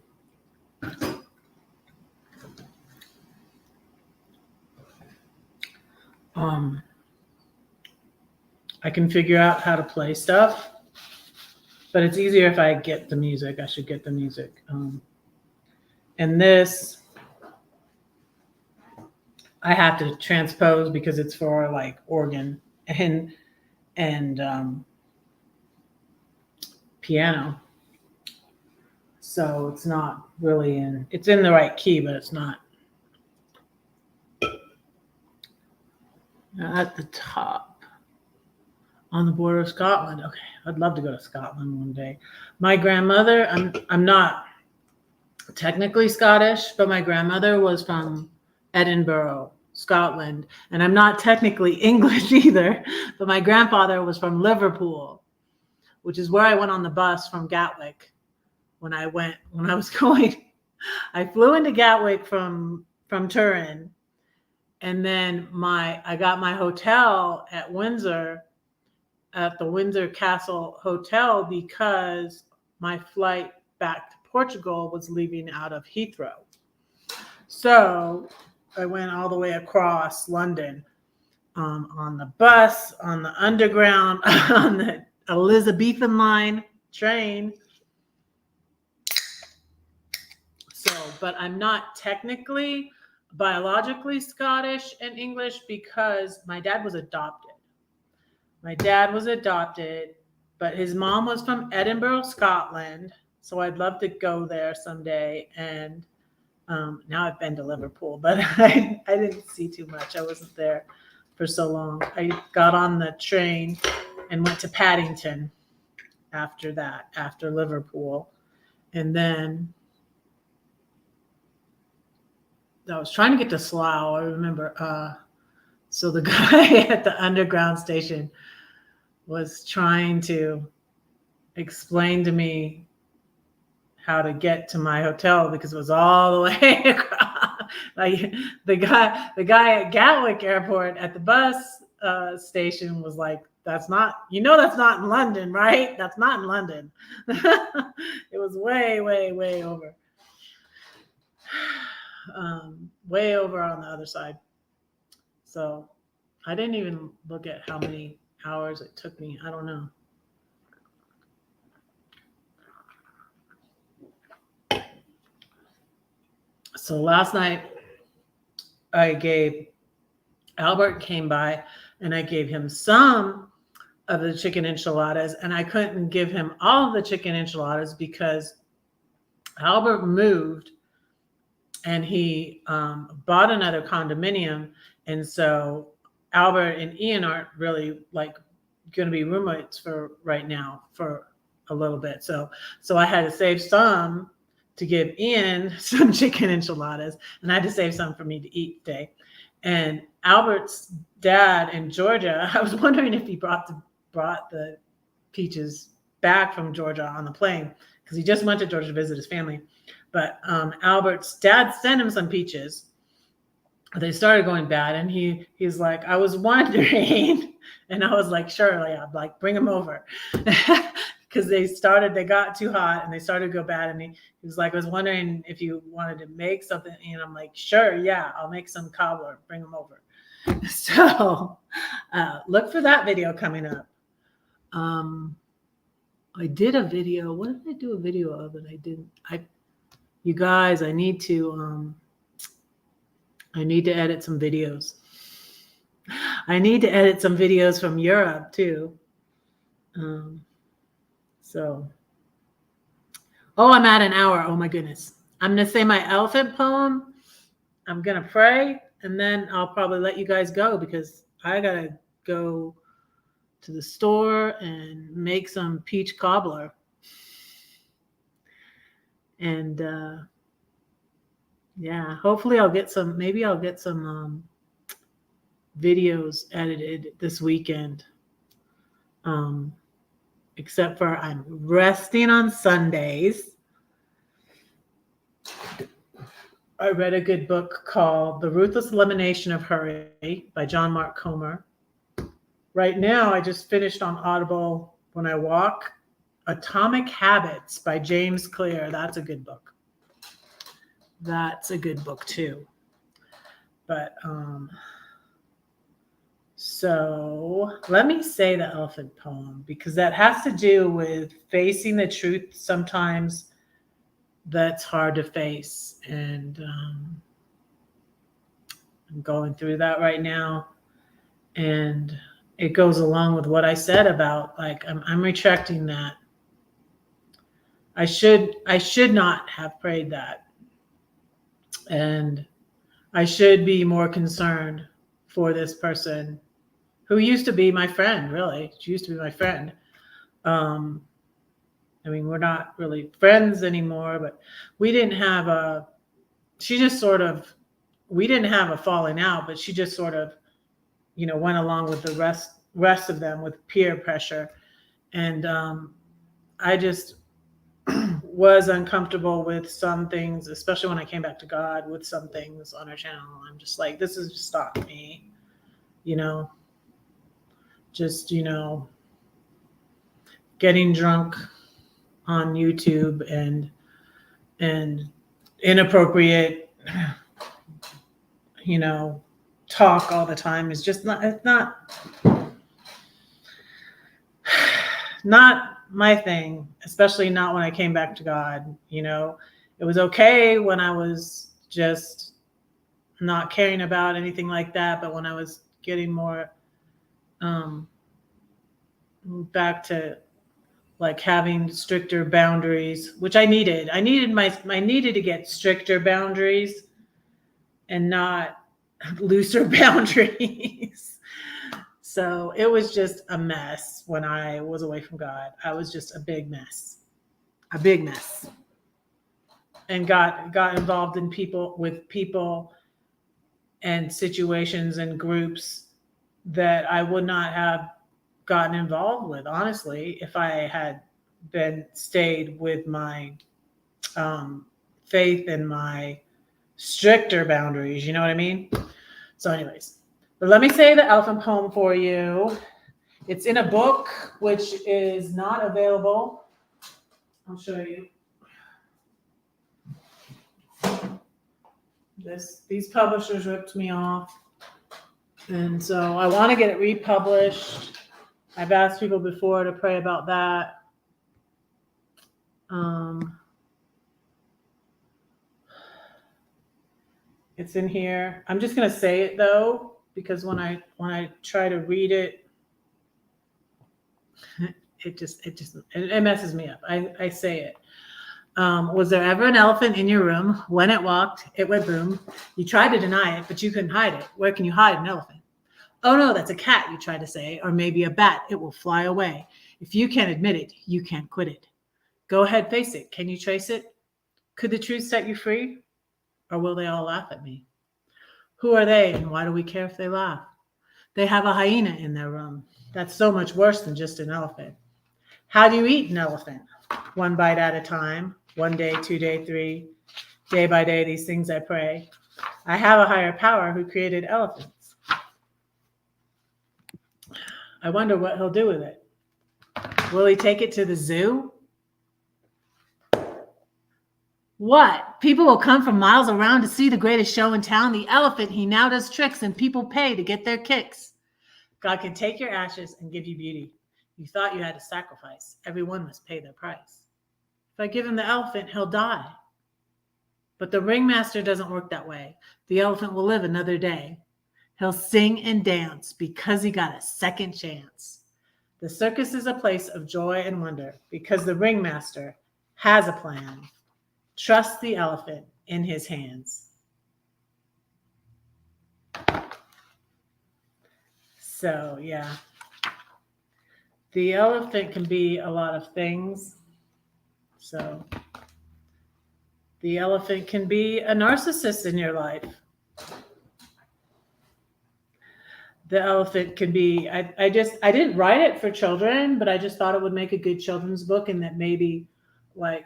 S1: I can figure out how to play stuff, but it's easier if I get the music. I should get the music. And this, I have to transpose because it's for like organ and piano. So it's not really it's in the right key, but it's not at the top. On the border of Scotland. Okay, I'd love to go to Scotland one day. My grandmother, I'm not technically Scottish, but my grandmother was from Edinburgh, Scotland, and I'm not technically English either, but my grandfather was from Liverpool, which is where I went on the bus from Gatwick when I was going. I flew into Gatwick from Turin, and then I got my hotel at Windsor, at the Windsor Castle Hotel, because my flight back to Portugal was leaving out of Heathrow. So I went all the way across London on the bus, on the underground, on the Elizabethan line train. So, but I'm not technically, biologically Scottish and English because my dad was adopted. My dad was adopted, but his mom was from Edinburgh, Scotland. So I'd love to go there someday. And now I've been to Liverpool, but I didn't see too much. I wasn't there for so long. I got on the train and went to Paddington after that, after Liverpool. And then I was trying to get to Slough, I remember. So the guy at the underground station was trying to explain to me how to get to my hotel because it was all the way across. Like the guy at Gatwick Airport at the bus station was like, that's not in London, right? That's not in London. It was way over. Way over on the other side. So I didn't even look at how many hours it took me. I don't know. So last night Albert came by and I gave him some of the chicken enchiladas, and I couldn't give him all of the chicken enchiladas because Albert moved and he bought another condominium. And so Albert and Ian aren't really like going to be roommates for right now for a little bit. So I had to save some to give Ian some chicken enchiladas, and I had to save some for me to eat today. And Albert's dad in Georgia, I was wondering if he brought the peaches back from Georgia on the plane, because he just went to Georgia to visit his family. But Albert's dad sent him some peaches. They started going bad, and he's like, I was wondering, and I was like, sure, yeah, like bring them over, because they got too hot and they started to go bad. And he was like, I was wondering if you wanted to make something, and I'm like, sure, yeah, I'll make some cobbler, bring them over. So look for that video coming up. I did a video. What did I do a video of? And I didn't. You guys, I need to edit some videos. I need to edit some videos from Europe too. I'm at an hour. Oh my goodness. I'm going to say my elephant poem. I'm going to pray, and then I'll probably let you guys go because I got to go to the store and make some peach cobbler. And yeah, hopefully I'll get some videos edited this weekend. Except for I'm resting on Sundays. I read a good book called The Ruthless Elimination of Hurry by John Mark Comer. Right now, I just finished on Audible when I walk, Atomic Habits by James Clear. That's a good book. That's a good book too. But so let me say the elephant poem, because that has to do with facing the truth sometimes that's hard to face. And I'm going through that right now. And it goes along with what I said about, like, I'm retracting that. I should not have prayed that. And I should be more concerned for this person who used to be my friend, really. She used to be my friend. I mean, we're not really friends anymore, but we didn't have we didn't have a falling out, but she just sort of, went along with the rest of them with peer pressure. And I just was uncomfortable with some things, especially when I came back to God, with some things on her channel. I'm just like, this is just not me, just, getting drunk on YouTube and inappropriate, talk all the time is just not my thing, especially not when I came back to God. It was okay when I was just not caring about anything like that, but when I was getting more back to like having stricter boundaries, which I needed to get stricter boundaries and not looser boundaries. So it was just a mess when I was away from God. I was just a big mess, and got involved in people and situations and groups that I would not have gotten involved with, honestly, if I had stayed with my faith and my stricter boundaries. You know what I mean? So anyways, but let me say the elephant poem for you. It's in a book, which is not available. I'll show you. These publishers ripped me off. And so I want to get it republished. I've asked people before to pray about that. It's in here. I'm just going to say it though, because when I try to read it, it messes me up. I say it. Was there ever an elephant in your room? When it walked, it went boom. You tried to deny it, but you couldn't hide it. Where can you hide an elephant? Oh no, that's a cat, you try to say, or maybe a bat. It will fly away. If you can't admit it, you can't quit it. Go ahead, face it. Can you trace it? Could the truth set you free? Or will they all laugh at me? Who are they, and why do we care if they laugh? They have a hyena in their room. That's so much worse than just an elephant. How do you eat an elephant? One bite at a time. 1 day, 2 day, 3. Day by day, these things I pray. I have a higher power who created elephants. I wonder what he'll do with it. Will he take it to the zoo? What? People will come from miles around to see the greatest show in town, the elephant. He now does tricks and people pay to get their kicks. God can take your ashes and give you beauty. You thought you had to sacrifice. Everyone must pay their price. If I give him the elephant, he'll die. But the ringmaster doesn't work that way. The elephant will live another day. He'll sing and dance because he got a second chance. The circus is a place of joy and wonder because the ringmaster has a plan. Trust the elephant in his hands. So, yeah. The elephant can be a lot of things. So, the elephant can be a narcissist in your life. The elephant can be, I didn't write it for children, but I just thought it would make a good children's book and that maybe like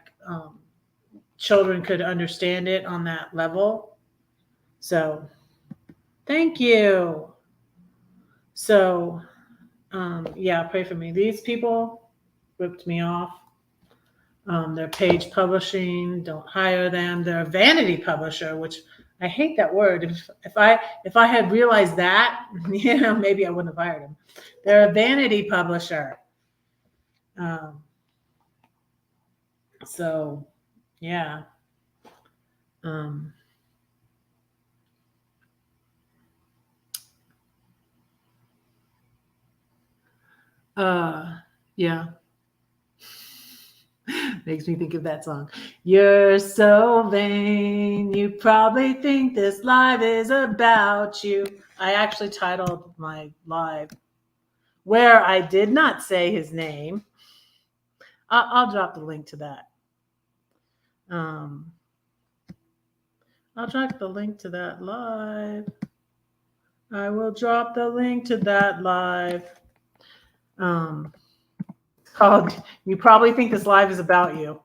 S1: children could understand it on that level. So thank you. So yeah, pray for me. These people ripped me off. They're Page Publishing. Don't hire them. They're a vanity publisher, which I hate that word. If I had realized that, maybe I wouldn't have hired them. They're a vanity publisher. So, yeah. Yeah. Makes me think of that song. You're so vain. You probably think this live is about you. I actually titled my live where I did not say his name. I'll drop the link to that. I'll drop the link to that live. I will drop the link to that live. Called You Probably Think This Live is About You.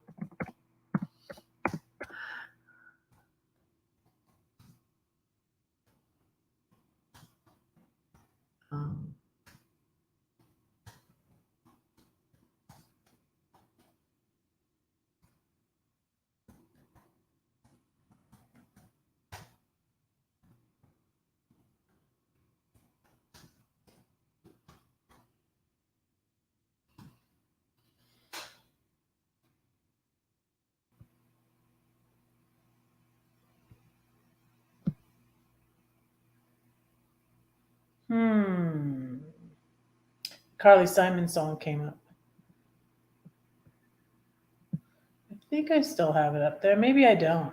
S1: Carly Simon song came up. I think I still have it up there. Maybe I don't.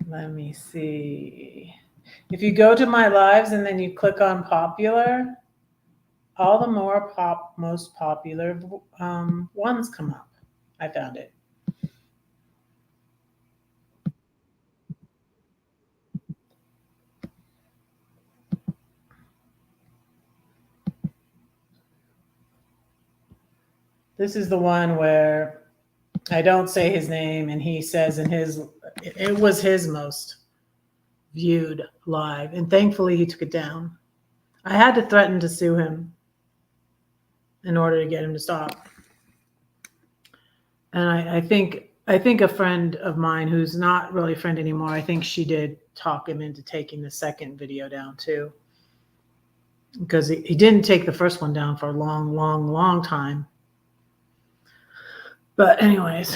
S1: Let me see. If you go to my lives and then you click on popular, all the most popular ones come up. I found it. This is the one where I don't say his name, and he says it was his most viewed live, and thankfully he took it down. I had to threaten to sue him in order to get him to stop. And I think a friend of mine who's not really a friend anymore, I think she did talk him into taking the second video down too, because he didn't take the first one down for a long time. But anyways,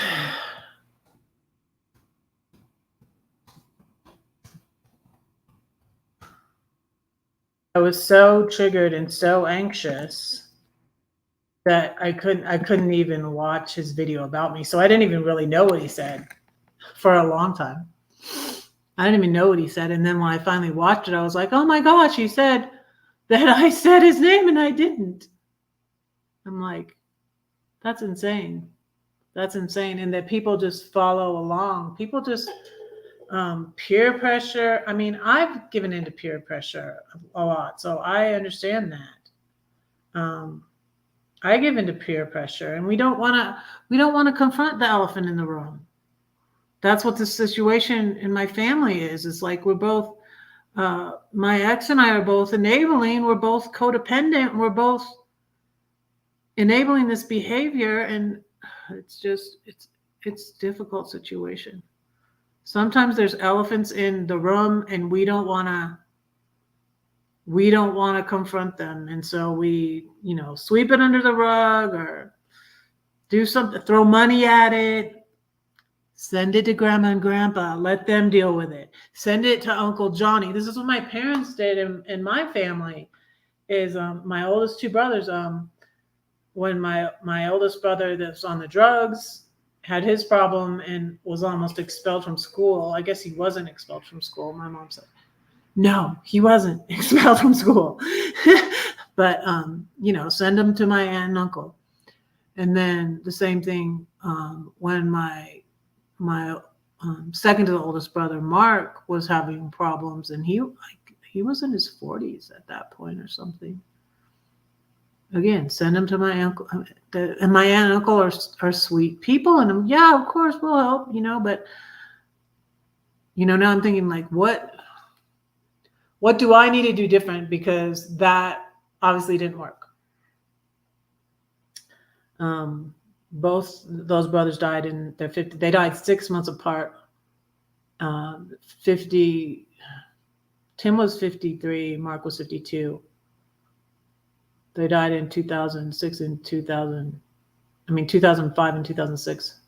S1: I was so triggered and so anxious that I couldn't even watch his video about me. So I didn't even really know what he said for a long time. I didn't even know what he said. And then when I finally watched it, I was like, oh my gosh, he said that I said his name and I didn't. I'm like, that's insane. That's insane. And that people just follow along. People just peer pressure. I mean, I've given into peer pressure a lot, so I understand that. I give into peer pressure, and we don't want to confront the elephant in the room. That's what the situation in my family is. It's like we're both, my ex and I are both enabling. We're both codependent. We're both enabling this behavior, and it's a difficult situation. Sometimes there's elephants in the room, and we don't want to confront them, and so we, sweep it under the rug or do something, throw money at it, send it to grandma and grandpa, let them deal with it, send it to Uncle Johnny. This is what my parents did in my family. Is my oldest two brothers. When my oldest brother that's on the drugs had his problem and was almost expelled from school. I guess he wasn't expelled from school. My mom said, no, he wasn't expelled from school. But, send him to my aunt and uncle. And then the same thing when my second to the oldest brother, Mark, was having problems, and he was in his 40s at that point or something. Again, send them to my uncle. And my aunt and uncle are sweet people. And yeah, of course, we'll help, but, now I'm thinking like, what do I need to do different? Because that obviously didn't work. Both those brothers died in their 50s. They died 6 months apart. 50, Tim was 53, Mark was 52. They died in 2006 and 2005 and 2006.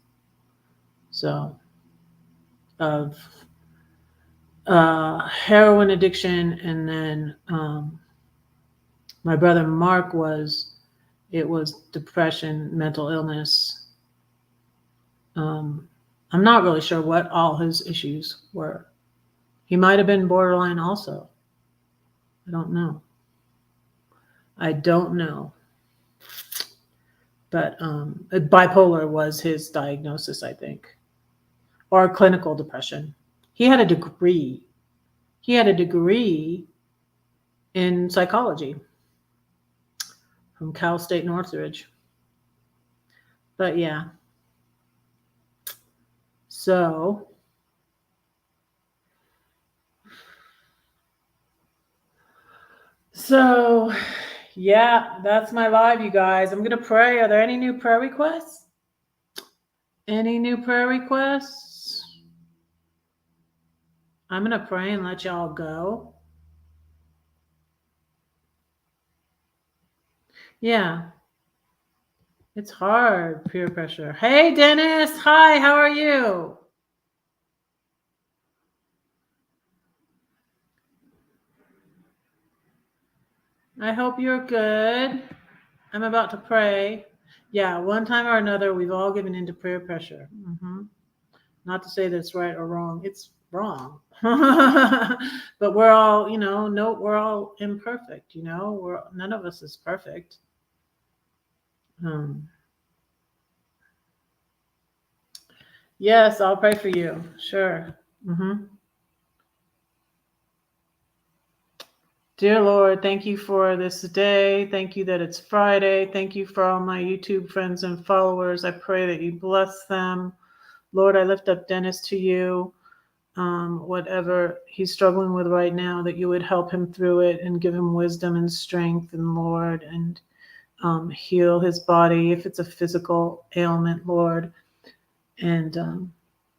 S1: So of heroin addiction. And then my brother Mark was depression, mental illness. I'm not really sure what all his issues were. He might have been borderline also. I don't know. But bipolar was his diagnosis, I think, or clinical depression. He had a degree in psychology from Cal State Northridge. But yeah. So yeah, that's my live, you guys. I'm going to pray. Are there any new prayer requests? Any new prayer requests? I'm going to pray and let y'all go. Yeah. It's hard, peer pressure. Hey, Dennis. Hi, how are you? I hope you're good. I'm about to pray. Yeah, one time or another, we've all given into peer pressure. Not to say that's right or wrong. It's wrong. But we're all, we're all imperfect, none of us is perfect. Yes, I'll pray for you. Sure. Dear Lord, thank you for this day. Thank you that it's Friday. Thank you for all my YouTube friends and followers. I pray that you bless them. Lord, I lift up Dennis to you. Whatever he's struggling with right now, that you would help him through it and give him wisdom and strength, and Lord, and heal his body if it's a physical ailment, Lord, and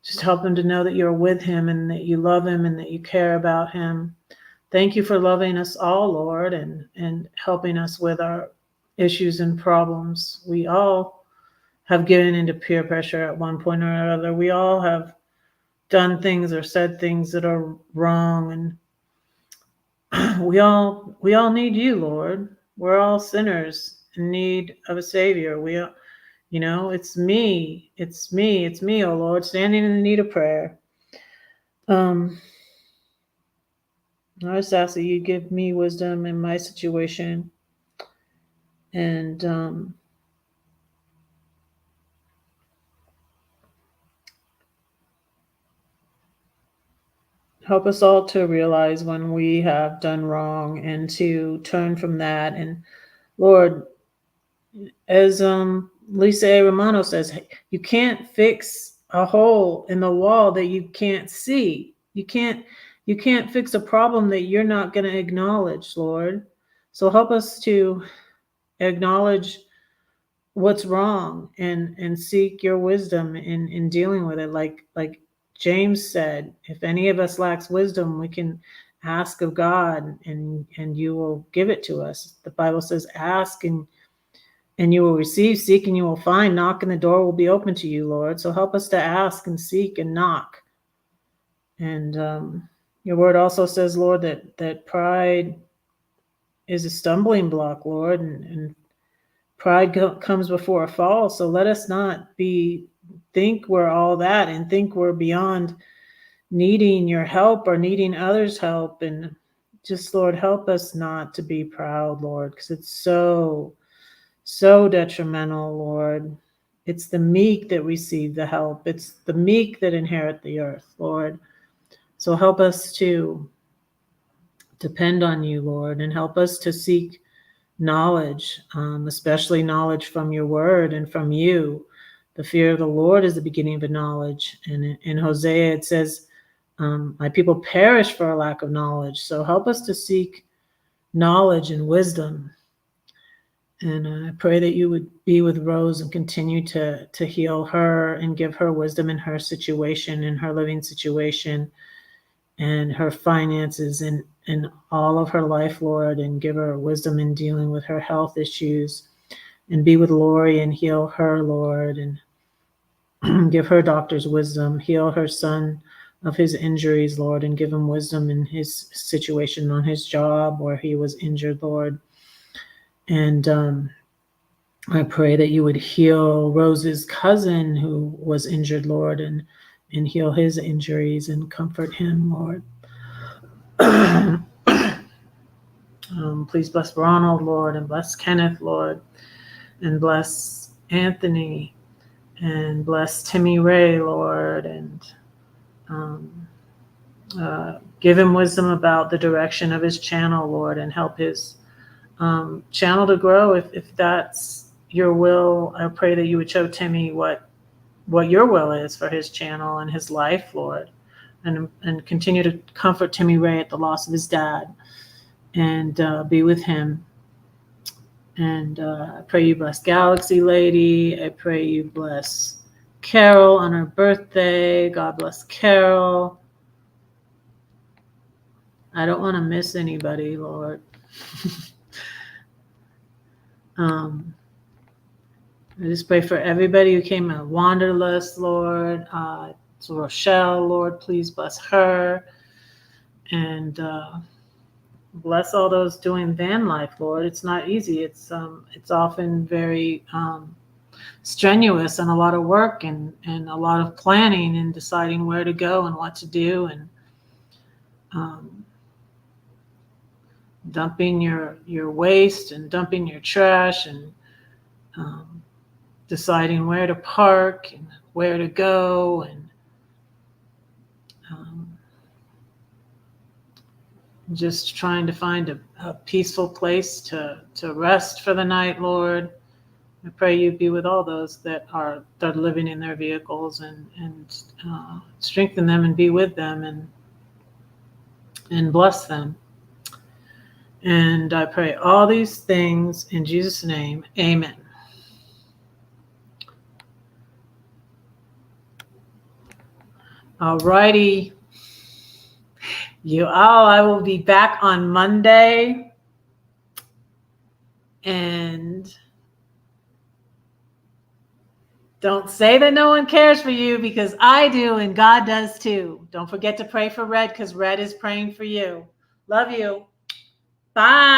S1: just help him to know that you're with him and that you love him and that you care about him. Thank you for loving us all, Lord, and helping us with our issues and problems. We all have given into peer pressure at one point or another. We all have done things or said things that are wrong, and we all need you, Lord. We're all sinners in need of a savior. It's me, oh Lord, standing in the need of prayer. I just ask that you give me wisdom in my situation, and help us all to realize when we have done wrong and to turn from that. And Lord, as Lisa A. Romano says, you can't fix a hole in the wall that you can't see. You can't fix a problem that you're not going to acknowledge, Lord. So help us to acknowledge what's wrong and seek your wisdom in dealing with it. Like James said, if any of us lacks wisdom, we can ask of God, and you will give it to us. The Bible says, ask and you will receive, seek and you will find, knock and the door will be open to you, Lord. So help us to ask and seek and knock. And your word also says, Lord, that pride is a stumbling block, Lord, and pride comes before a fall. So let us not think we're all that and think we're beyond needing your help or needing others' help. And just, Lord, help us not to be proud, Lord, because it's so detrimental, Lord. It's the meek that receive the help. It's the meek that inherit the earth, Lord. So help us to depend on you, Lord, and help us to seek knowledge, especially knowledge from your word and from you. The fear of the Lord is the beginning of knowledge. And in Hosea, it says, my people perish for a lack of knowledge. So help us to seek knowledge and wisdom. And I pray that you would be with Rose and continue to heal her and give her wisdom in her situation, in her living situation, and her finances, and all of her life, Lord, and give her wisdom in dealing with her health issues. And be with Lori and heal her, Lord, and give her doctor's wisdom. Heal her son of his injuries, Lord, and give him wisdom in his situation on his job where he was injured, Lord. And I pray that you would heal Rose's cousin who was injured, Lord, and heal his injuries and comfort him, Lord. Please bless Ronald, Lord, and bless Kenneth, Lord, and bless Anthony, and bless Timmy Ray, Lord, and give him wisdom about the direction of his channel, Lord, and help his channel to grow. If that's your will, I pray that you would show Timmy what your will is for his channel and his life, Lord, and continue to comfort Timmy Ray at the loss of his dad, and be with him. And I pray you bless Galaxy Lady. I pray you bless Carol on her birthday. God bless Carol. I don't want to miss anybody, Lord. I just pray for everybody who came at Wanderlust, Lord. So Rochelle, Lord, please bless her. And bless all those doing van life, Lord. It's not easy. It's often very strenuous and a lot of work and a lot of planning and deciding where to go and what to do, and dumping your waste and dumping your trash, and deciding where to park and where to go, and just trying to find a peaceful place to rest for the night, Lord. I pray you be with all those that are living in their vehicles and strengthen them and be with them and bless them. And I pray all these things in Jesus' name. Amen. All righty. You all, I will be back on Monday. And don't say that no one cares for you, because I do and God does too. Don't forget to pray for Red, because Red is praying for you. Love you. Bye.